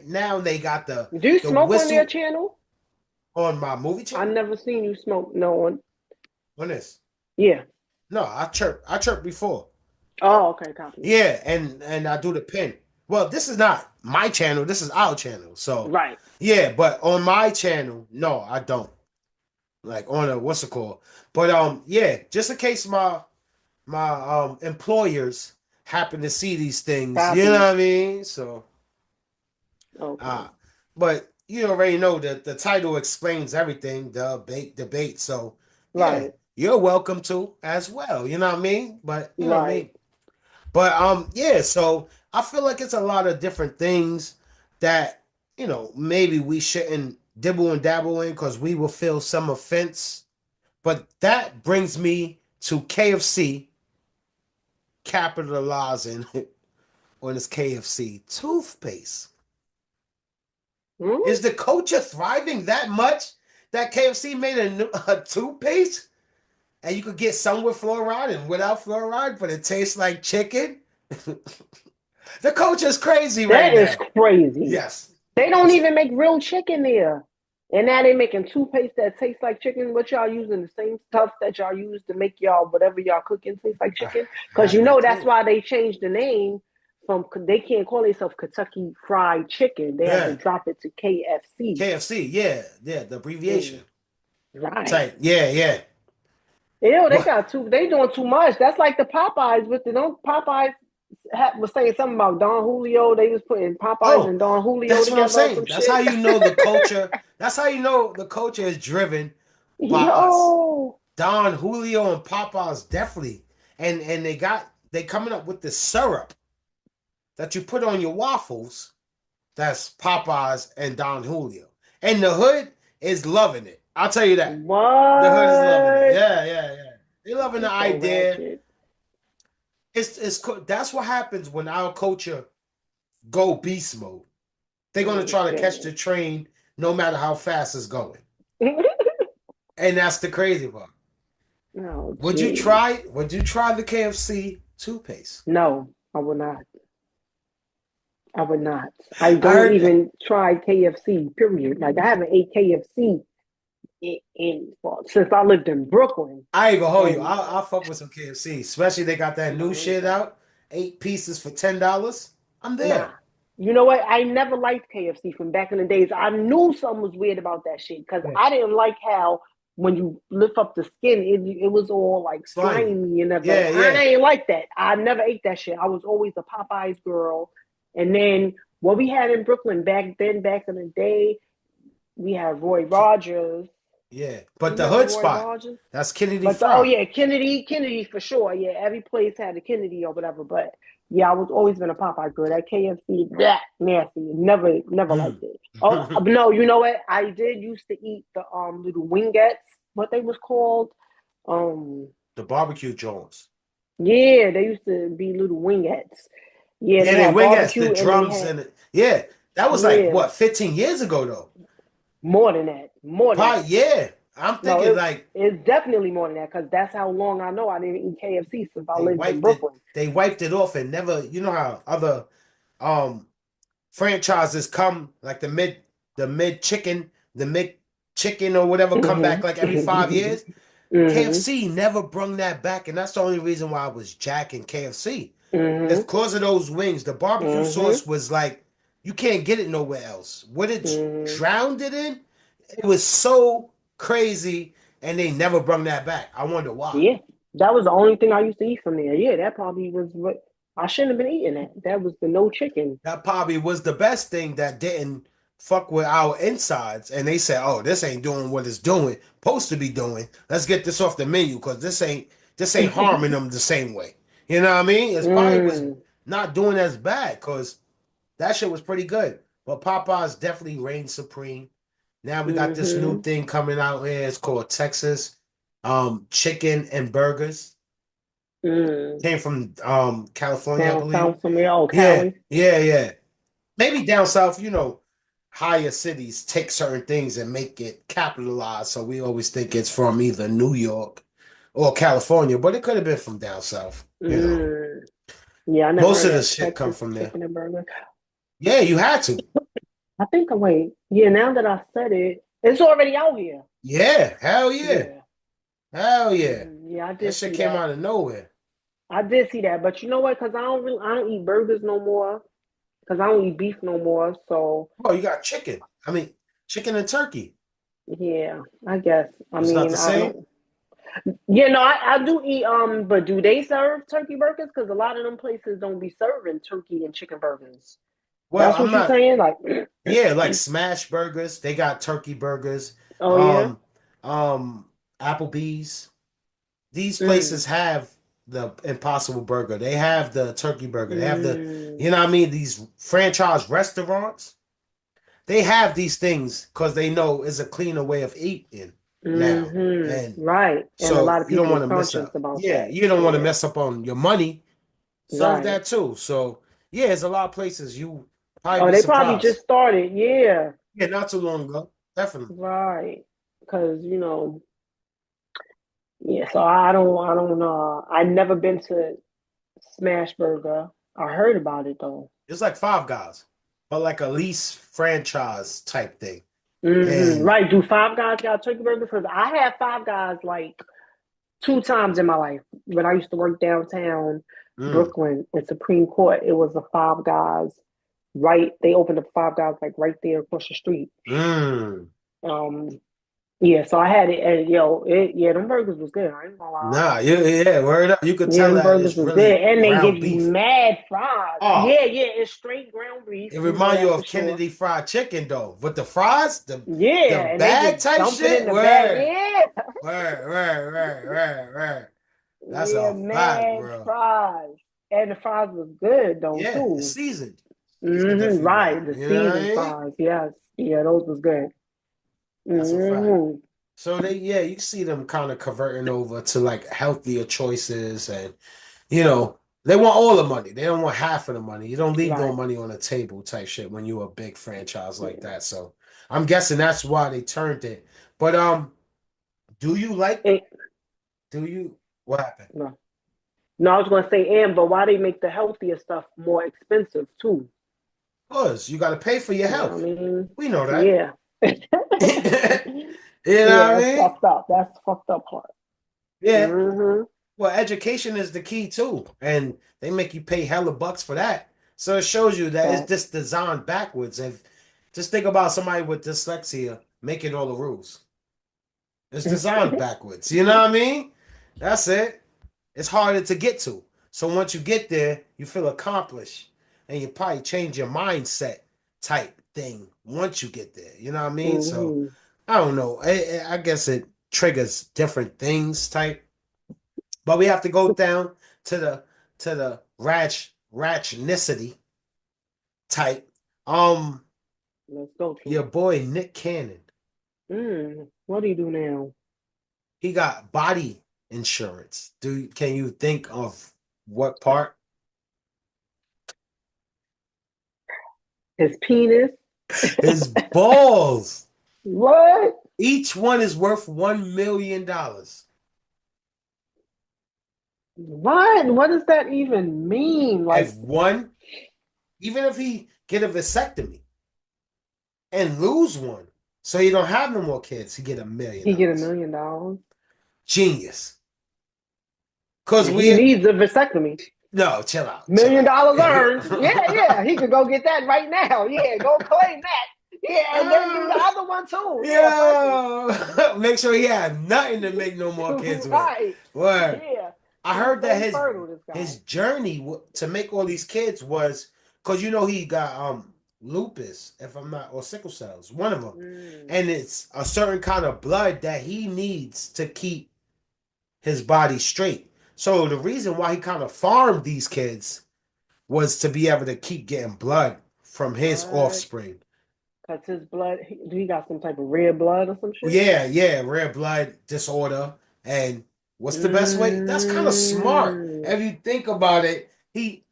Now they got Do you the smoke on their whistle channel? on my movie I channel. never seen you smoke. No one. On this. Yeah. No, I chirp before. Oh, okay, copy. Yeah, and I do the pin. Well, this is not my channel. This is our channel. So Right. yeah, but on my channel, no, I don't. Like on a what's it called? But yeah, just in case my employers happen to see these things, Copy. you know what I mean? So Okay. but you already know that the title explains everything, the debate. So yeah, Right. you're welcome to as well. You know what I mean? But you know what I mean? Right. But yeah, so I feel like it's a lot of different things that, maybe we shouldn't dibble and dabble in because we will feel some offense. But that brings me to KFC capitalizing on this KFC toothpaste. Hmm? Is the culture thriving that much that KFC made a toothpaste? And you could get some with fluoride and without fluoride, but it tastes like chicken? The culture is crazy right That is now. crazy. Yes. They don't even make real chicken there. And now they making toothpaste that tastes like chicken. What y'all using? The same stuff that y'all use to make y'all whatever y'all cooking taste like chicken? Because Have no that's clue. why they changed the name from, they can't call themselves Kentucky Fried Chicken. They had to Yeah. drop it to KFC. KFC, yeah, the abbreviation. Right. Type, yeah. Ew, they What? they doing too much. That's like the Popeyes with the don't Popeyes was saying something about Don Julio. They was putting Popeyes and Oh, Don Julio that's what I'm together or some saying. That's shit. how you know the culture. That's how you know the culture is driven by us. Yo. Don Julio and Popeyes definitely, and they coming up with the syrup that you put on your waffles. That's Popeyes and Don Julio, and the hood is loving it. I'll tell you that. What? The hood is loving it. Yeah. They loving the That's so idea. ratchet. That's what happens when our culture go beast mode. They're gonna try to catch the train no matter how fast it's going. And that's the crazy part. Oh, Would you geez. try the KFC toothpaste? No, I would not. I would not. I don't heard- even try KFC, period. Like I haven't ate KFC since I lived in Brooklyn. I ain't gonna hold you. And- I'll fuck with some KFC, especially they got that new shit out. 8 pieces for $10. I'm there. Nah. You know what? I never liked KFC from back in the days. I knew something was weird about that shit because I didn't like how when you lift up the skin, it was all like slimy and everything. Yeah. I ain't like that. I never ate that shit. I was always a Popeyes girl. And then what we had in Brooklyn back in the day, we had Roy Rogers. Yeah, but the hood spot, Rogers? that's Kennedy But Fried. yeah, Kennedy for sure. Yeah, every place had a Kennedy or whatever. But yeah, I was always been a Popeye girl. That KFC, that nasty. Never liked it. Oh no, you know what? I did used to eat the little wingettes. What they was called? The barbecue joints. Yeah, they used to be little wingettes. Yeah, Yeah, they the had wingettes, barbecue the drums, and and yeah, that was like what 15 years ago though. More than that. Probably, yeah. I'm thinking it's definitely more than that because that's how long I know I didn't eat KFC since I lived in Brooklyn. They wiped it off and never. You know how other franchises come like the mid chicken or whatever come back like every 5 years. KFC never brung that back, and that's the only reason why I was jacking KFC. It's because of those wings. The barbecue sauce was like you can't get it nowhere else. What it drowned it in, it was so crazy, and they never brung that back. I wonder why. Yeah, that was the only thing I used to eat from there. Yeah, that probably was what I shouldn't have been eating. That was the no chicken. That probably was the best thing that didn't fuck with our insides, and they said, "Oh, this ain't doing what it's supposed to be doing. Let's get this off the menu because this ain't harming them the same way." You know what I mean? It's probably was not doing as bad because that shit was pretty good. But Popeyes definitely reigned supreme. Now we got this new thing coming out here. It's called Texas chicken and burgers. Came from California, I believe. Down somewhere, oh, Yeah, Cali. yeah. Maybe down south, higher cities take certain things and make it capitalized. So we always think it's from either New York or California, but it could have been from down south. Yeah, I never Most heard of the of shit come Texas from there. chicken and burger. Yeah, you had to. I think wait. Yeah, now that I said it, it's already out here. Yeah, hell yeah. Yeah. Hell yeah. Yeah, I That did shit see came that. out of nowhere. I did see that, but you know what? Because I don't eat burgers no more. Because I don't eat beef no more. So Oh, you got chicken. I mean, chicken and turkey. yeah, I guess. I It's not mean, the I same? don't. Yeah, no, I do eat. But do they serve turkey burgers? Because a lot of them places don't be serving turkey and chicken burgers. Well, That's I'm what you're not. saying? Like, Yeah, like smash burgers. They got turkey burgers. oh yeah. Um, Applebee's. These Mm. places have the Impossible Burger. They have the turkey burger. They have Mm. you know what I mean? These franchise restaurants. They have these things because they know it's a cleaner way of eating now. And Right. And a so lot of you don't people want is to miss conscious out. about Yeah, that. you don't want to Yeah. mess up on your money. Serve Right. that too. So yeah, there's a lot of places you probably Oh, be they probably surprised. just started. Yeah. Yeah, not too long ago. Definitely. Right. Because, yeah, so I don't know. I never been to Smash Burger. I heard about it though. It's like Five Guys, but like a lease franchise type thing. And Right. Do Five Guys got turkey burgers? Because I had Five Guys like two times in my life. When I used to work downtown mm, Brooklyn in Supreme Court, it was a Five Guys. Right, they opened up Five Guys like right there across the street. mm. Um, yeah, so I had it, and yeah, them burgers was good. I ain't gonna lie. Nah, yeah, word up. You could Yeah, tell them that burgers it's was good, really and they give ground you beef. mad fries. Oh, Yeah, it's straight ground beef. it You know remind you that for of sure. Kennedy Fried Chicken though. With the fries, the Yeah, and they bag just type dump it in shit. the bag. Word, Yeah, word. That's yeah, a fact, mad bro. fries, and the fries was good though Yeah, it's too. seasoned. Seasoned if you Right, will. the You know what I seasoned mean? fries. Yes, yeah, those was good. That's a fact. hmm So you see them kind of converting over to like healthier choices, and they want all the money. They don't want half of the money. You don't leave no Right. money on the table type shit when you're a big franchise like Yeah. that. So I'm guessing that's why they turned it. But do you like? It, Do you? What happened? no. No, I was gonna say, and but why they make the healthier stuff more expensive too? Cause you got to pay for your You know what I health. mean? We know that. Yeah. You know what Yeah, I that's mean? fucked up. That's the fucked up part. Yeah. hmm Well, education is the key too, and they make you pay hella bucks for that. So it shows you that it's But just designed backwards. If just think about somebody with dyslexia making all the rules. It's designed backwards. You know what I mean? That's it. It's harder to get to. So once you get there, you feel accomplished, and you probably change your mindset type thing once you get there. You know what I mean? So hmm I don't know. I guess it triggers different things type. But we have to go down to the ratchnicity type. let's go Your to boy Nick Cannon, it. What do you do now? he got body insurance. Can you think of what part? His penis. His balls. What? Each one is worth $1 million. What? What does that even mean? If Like one, even if he get a vasectomy and lose one, so he don't have no more kids, he get $1 million. he get $1 million? Genius. Cause And he we needs a vasectomy. no, chill out, chill Million out. dollars earned. Yeah. He could go get that right now. Yeah, go claim that. Yeah, and then give the other one too. Yeah, perfect. Yeah, make sure he had nothing to make no more kids with. Right. Word. Yeah. I He's heard that so his fertile, this guy. his journey to make all these kids was because he got lupus, if I'm not, or sickle cells, one of them, Mm. and it's a certain kind of blood that he needs to keep his body straight. So the reason why he kind of farmed these kids was to be able to keep getting blood from his What? offspring. Because his blood, he got some type of red blood or some shit? Yeah, rare blood disorder. And what's the best way? That's kind of smart. Mm. If you think about it, they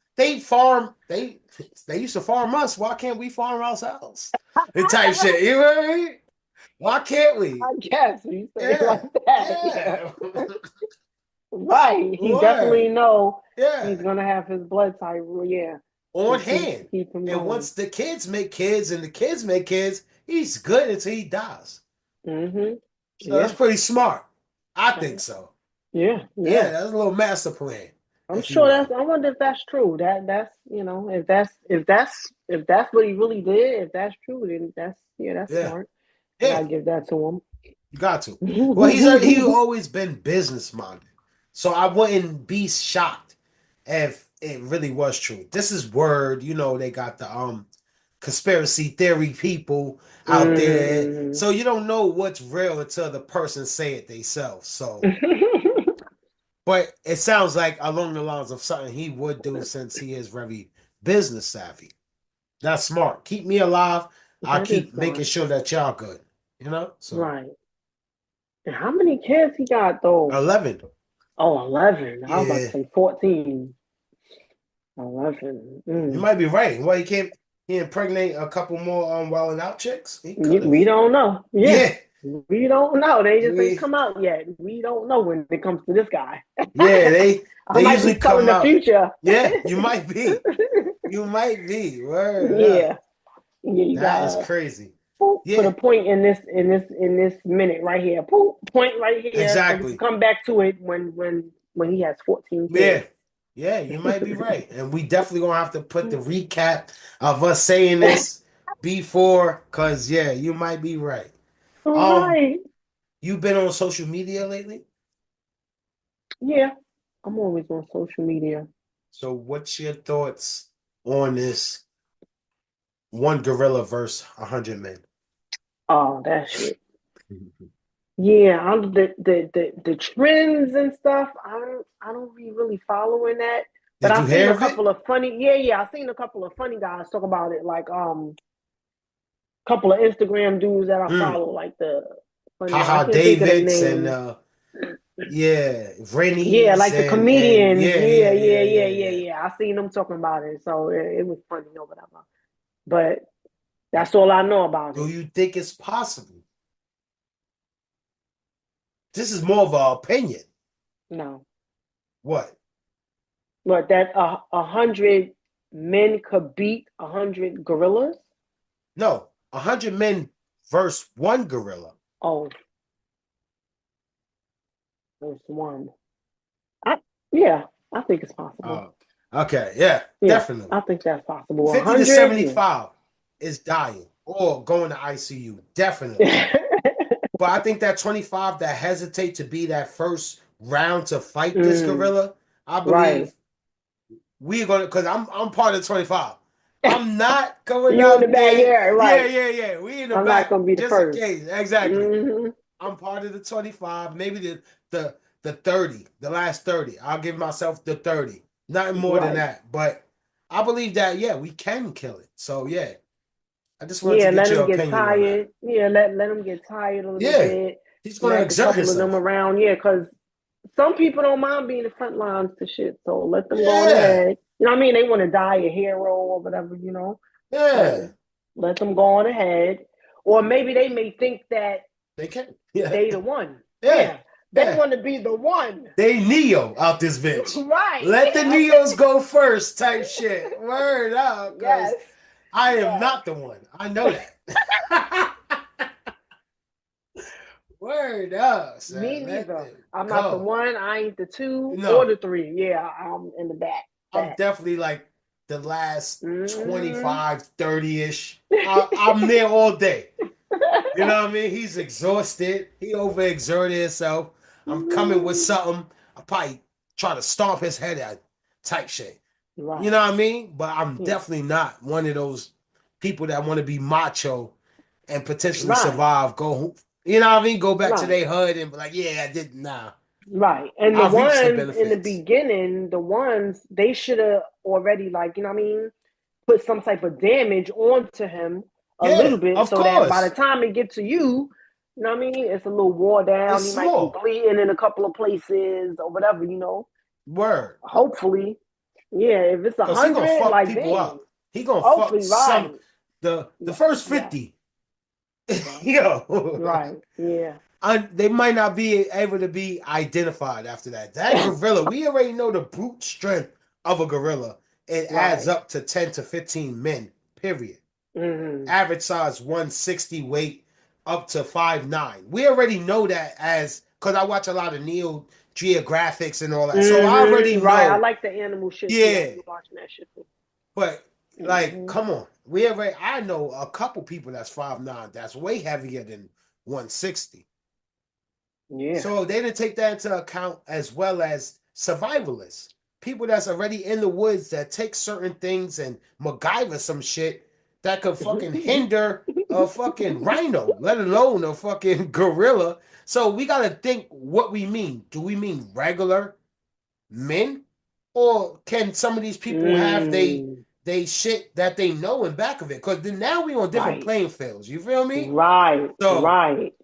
used to farm us. Why can't we farm ourselves? The type shit. You know what I mean? Why can't we? I guess you say it like Yeah, that. Yeah. yeah. Right. He definitely Word. know Yeah. he's gonna have his blood type, yeah, On to hand. keep him And going. once the kids make kids and the kids make kids, he's good until he dies. Mm-hmm. So that's Yeah. pretty smart. I Uh, think so. Yeah, Yeah, yeah. that's a little master plan, I'm if you sure will. I wonder if that's true. That's if that's what he really did, if that's true, then that's Yeah, smart. I yeah, gotta give that to you got to. Well, he him. always been business minded, so I wouldn't be shocked if it really was true. This is word, they got the conspiracy theory people out there, Mm. so you don't know what's real until the person say it themselves. So, but it sounds like along the lines of something he would do since he is very business savvy. That's smart. Keep me alive. I'll That is keep making smart. sure that y'all good. So Right. And how many kids he got though? 11. Oh, 11. I was about to Yeah, say 14. 11. you Mm. might be right. Well, he impregnate a couple more Wild 'N Out chicks. He could have. We don't know. Yeah. Yeah, We don't know. They just ain't we come out yet. We don't know when it comes to this guy. yeah I they might be usually telling come the out. future. Yeah, you might be. You might be. Word Yeah. up. Yeah, you That is gotta crazy. put Yeah, a point in this minute right here. Point right here so we can exactly. come back to it when he has 14 Yeah. kids. Yeah, you might be right. And we definitely gonna have to put the recap of us saying this before, cause yeah, you might be right. All Um, right. you been on social media lately? Yeah. I'm always on social media. So what's your thoughts on this one gorilla versus 100 men? Oh, that shit. Yeah, the trends and stuff. I don't be really following that. But Did you I've seen hear a of it? couple of funny. Yeah. I've seen a couple of funny guys talk about it. Like couple of Instagram dudes that I Hmm. follow. Like the funny. I Haha can't think of their Davids and names. yeah, Yeah, Rennies like the and comedians. yeah, Yeah, yeah, yeah, yeah, yeah, yeah, yeah, yeah. yeah. I seen them talking about it, so it was funny or whatever. But that's all I know about Do it. you think it's possible? This is more of an opinion. No, What? but that 100 men could beat 100 gorillas. No, 100 men versus one gorilla. Oh, there's one. I yeah, I think it's possible. Oh, okay, yeah, Yeah, definitely. I think that's possible. 50 to 100, 75 is dying or going to ICU, definitely. yeah. But I think that 25 that hesitate to be that first round to fight this Mm, gorilla, I right. believe we're gonna, because I'm part of 25. I'm not going You in the out there. backyard, Yeah, right? yeah, yeah. We in the I'm not back gonna be the just in first. case. Exactly. Hmm. I'm part of the 25, maybe the 30, the last 30. I'll give myself the 30. Nothing more than Right. that. But I believe that, yeah, we can kill it. So yeah. I just wanted to Yeah, get let your them get opinion on that. tired. Yeah, let them get tired a little Yeah. bit. He's gonna Let a exert couple of them himself. around. Yeah, because some people don't mind being the front lines to shit. So let them go on Yeah. ahead. You know what I mean? They want to die a hero or whatever, Yeah. So let them go on ahead. Or maybe they may think that They can. Yeah. they the one. Yeah. Yeah. They Yeah. want to be the one. They Neo out this bitch. Right. Let the Neos go first type shit. Word up, because Yes. I am Yes. not the one. I know that. Word up, Me son. Let neither. them I'm not the go. one. I ain't the two or No, the three. Yeah, I'm in the back. I'm Back. definitely like the last Mm-hmm. 25, 30-ish. I'm there all day. You know what I mean? He's exhausted. He overexerted himself. I'm coming with something. I probably try to stomp his head out type shit. You Right. know what I mean? But I'm Yeah. definitely not one of those people that want to be macho and potentially Right. survive. Go, you know what I mean? Go back to Right. their hood and be like, yeah, I did. Nah. Right. And the I reaped the ones in the benefits. beginning, they should have already, like, you know what I mean, put some type of damage onto him a Yeah, little bit of so that by the course. time it gets to you know what I mean, it's a little wore down. It's He might be small. bleeding in a couple of places or whatever, Word. Hopefully. Yeah, if it's Because he gonna 100, fuck like, people damn. up. He gonna fuck Hopefully, some right. the first Yeah. 50. Right. Yo. Right. Yeah. They might not be able to be identified after that. That gorilla, we already know the brute strength of a gorilla. It adds Right. up to 10 to 15 men, period. Mm-hmm. Average size 160, weight up to 5'9". We already know that as because I watch a lot of Neo Geographics and all that. So I already Mm-hmm. Right. I know. like the animal shit too. I Yeah. be watching that shit too. But like, Mm-hmm. come on. I know a couple people that's 5'9", that's way heavier than 160. Yeah. So they didn't take that into account, as well as survivalists. People that's already in the woods that take certain things and MacGyver some shit that could fucking hinder a fucking rhino, let alone a fucking gorilla. So we gotta think what we mean. Do we mean regular men? Or can some of these people have they shit that they know in back of it? Because then now we on different Right. playing fields. You feel me? Right. So Right.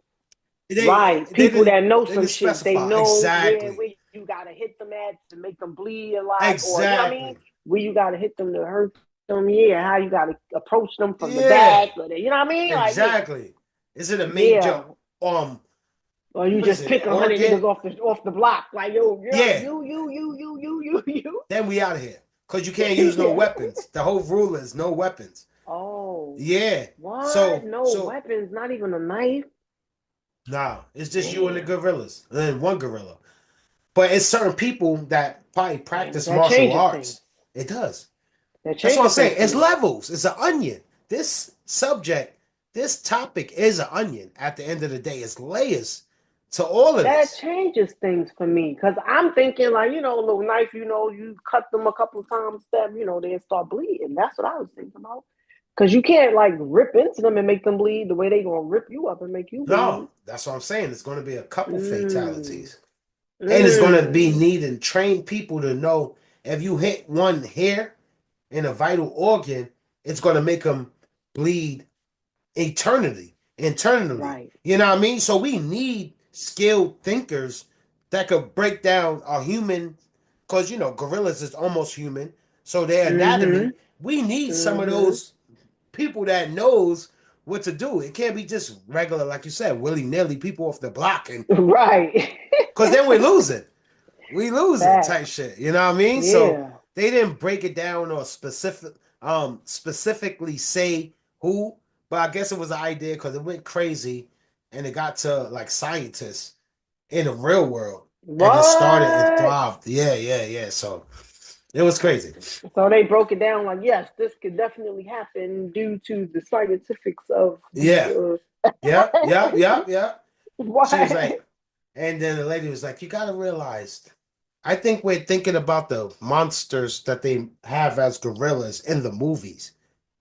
they Right. they People didn't that know they some didn't shit. They specify know exactly. where you gotta hit them at to make them bleed a lot, or you know what I mean? Exactly. Where you gotta hit them to hurt them, yeah. How you gotta approach them from the Yeah. back, or you know what I mean? Like, yeah. Exactly. Is it a major Yeah. Or you what is just it? pick 100 Organ? niggas off the block. Like, yo, Yeah. you. Then we out of here. Because you can't use no Yeah. weapons. The whole rule is no weapons. Oh. Yeah. What? So No weapons, not even a knife? nah, it's just you and the Damn. gorillas. And then one gorilla. But it's certain people that probably Damn, but practice that martial changes things. arts. It does. That That's what I'm changes things saying. for It's me. levels. It's an onion. This subject, this topic is an onion at the end of the day. It's layers to all of That this. changes things for me. Because I'm thinking, like, a little knife, you cut them a couple of times, they start bleeding. That's what I was thinking about. Because you can't, like, rip into them and make them bleed the way they going to rip you up and make you No, bleed. that's what I'm saying. It's going to be a couple Mm. fatalities. And it's going to be Mm. needing trained people to know if you hit one hair in a vital organ, it's going to make them bleed internally. Right. You know what I mean? So we need skilled thinkers that could break down a human, because gorillas is almost human. So their Mm-hmm. anatomy, we need some of Mm-hmm. those people that knows what to do. It can't be just regular, like you said, willy-nilly people off the block, and Right. because then we're losing. We losing Facts. type shit. You know what I mean? So Yeah. they didn't break it down or specifically say who, but I guess it was an idea because it went crazy and it got to like scientists in the real world, and it started and What? thrived. Yeah. So it was crazy. So they broke it down like, yes, this could definitely happen due to the scientifics of Yeah. the. Yeah. She was What? like, and then the lady was like, you gotta realize, I think we're thinking about the monsters that they have as gorillas in the movies.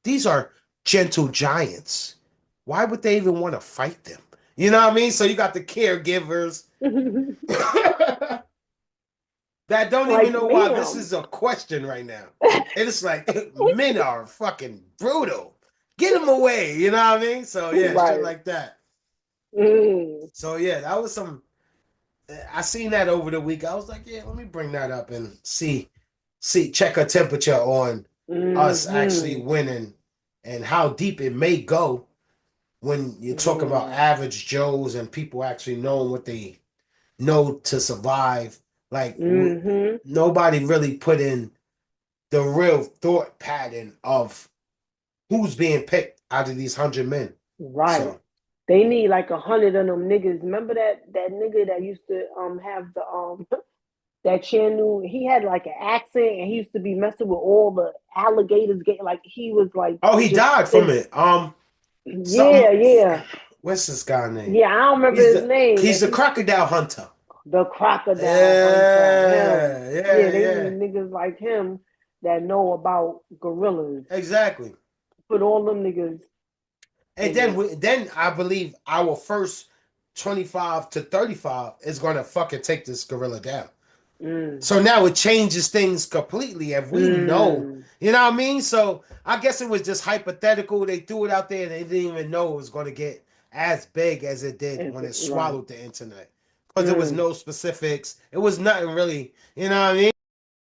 These are gentle giants. Why would they even want to fight them? You know what I mean? So you got the caregivers that don't even Like, know why this ma'am. is a question right now. And it's like, men are fucking brutal. Get them away. You know what I mean? So yeah, shit Right. like that. Mm. So yeah, that was some. I seen that over the week. I was like, yeah, let me bring that up and check a temperature on us actually Mm-hmm. winning and how deep it may go when you talk about Yeah. average Joes and people actually knowing what they know to survive. Like Mm-hmm. nobody really put in the real thought pattern of who's being picked out of these 100 men. Right. So They need like 100 of them niggas. Remember that nigga that used to have the that channel? He had like an accent and he used to be messing with all the alligators. Like he was like oh, he just died from this. it. Yeah, Something. yeah, What's this guy name? yeah. I don't remember He's his the name. he's And the he crocodile hunter. the crocodile hunter. Him. Yeah, Yeah, yeah, they yeah. need niggas like him that know about gorillas. Exactly. Put all them niggas And in it. then I believe our first 25 to 35 is going to fucking take this gorilla down. Mm. So now it changes things completely. If we know, you know what I mean? So I guess it was just hypothetical. They threw it out there and they didn't even know it was going to get as big as it did when it swallowed the internet. Because there was no specifics. It was nothing really, you know what I mean?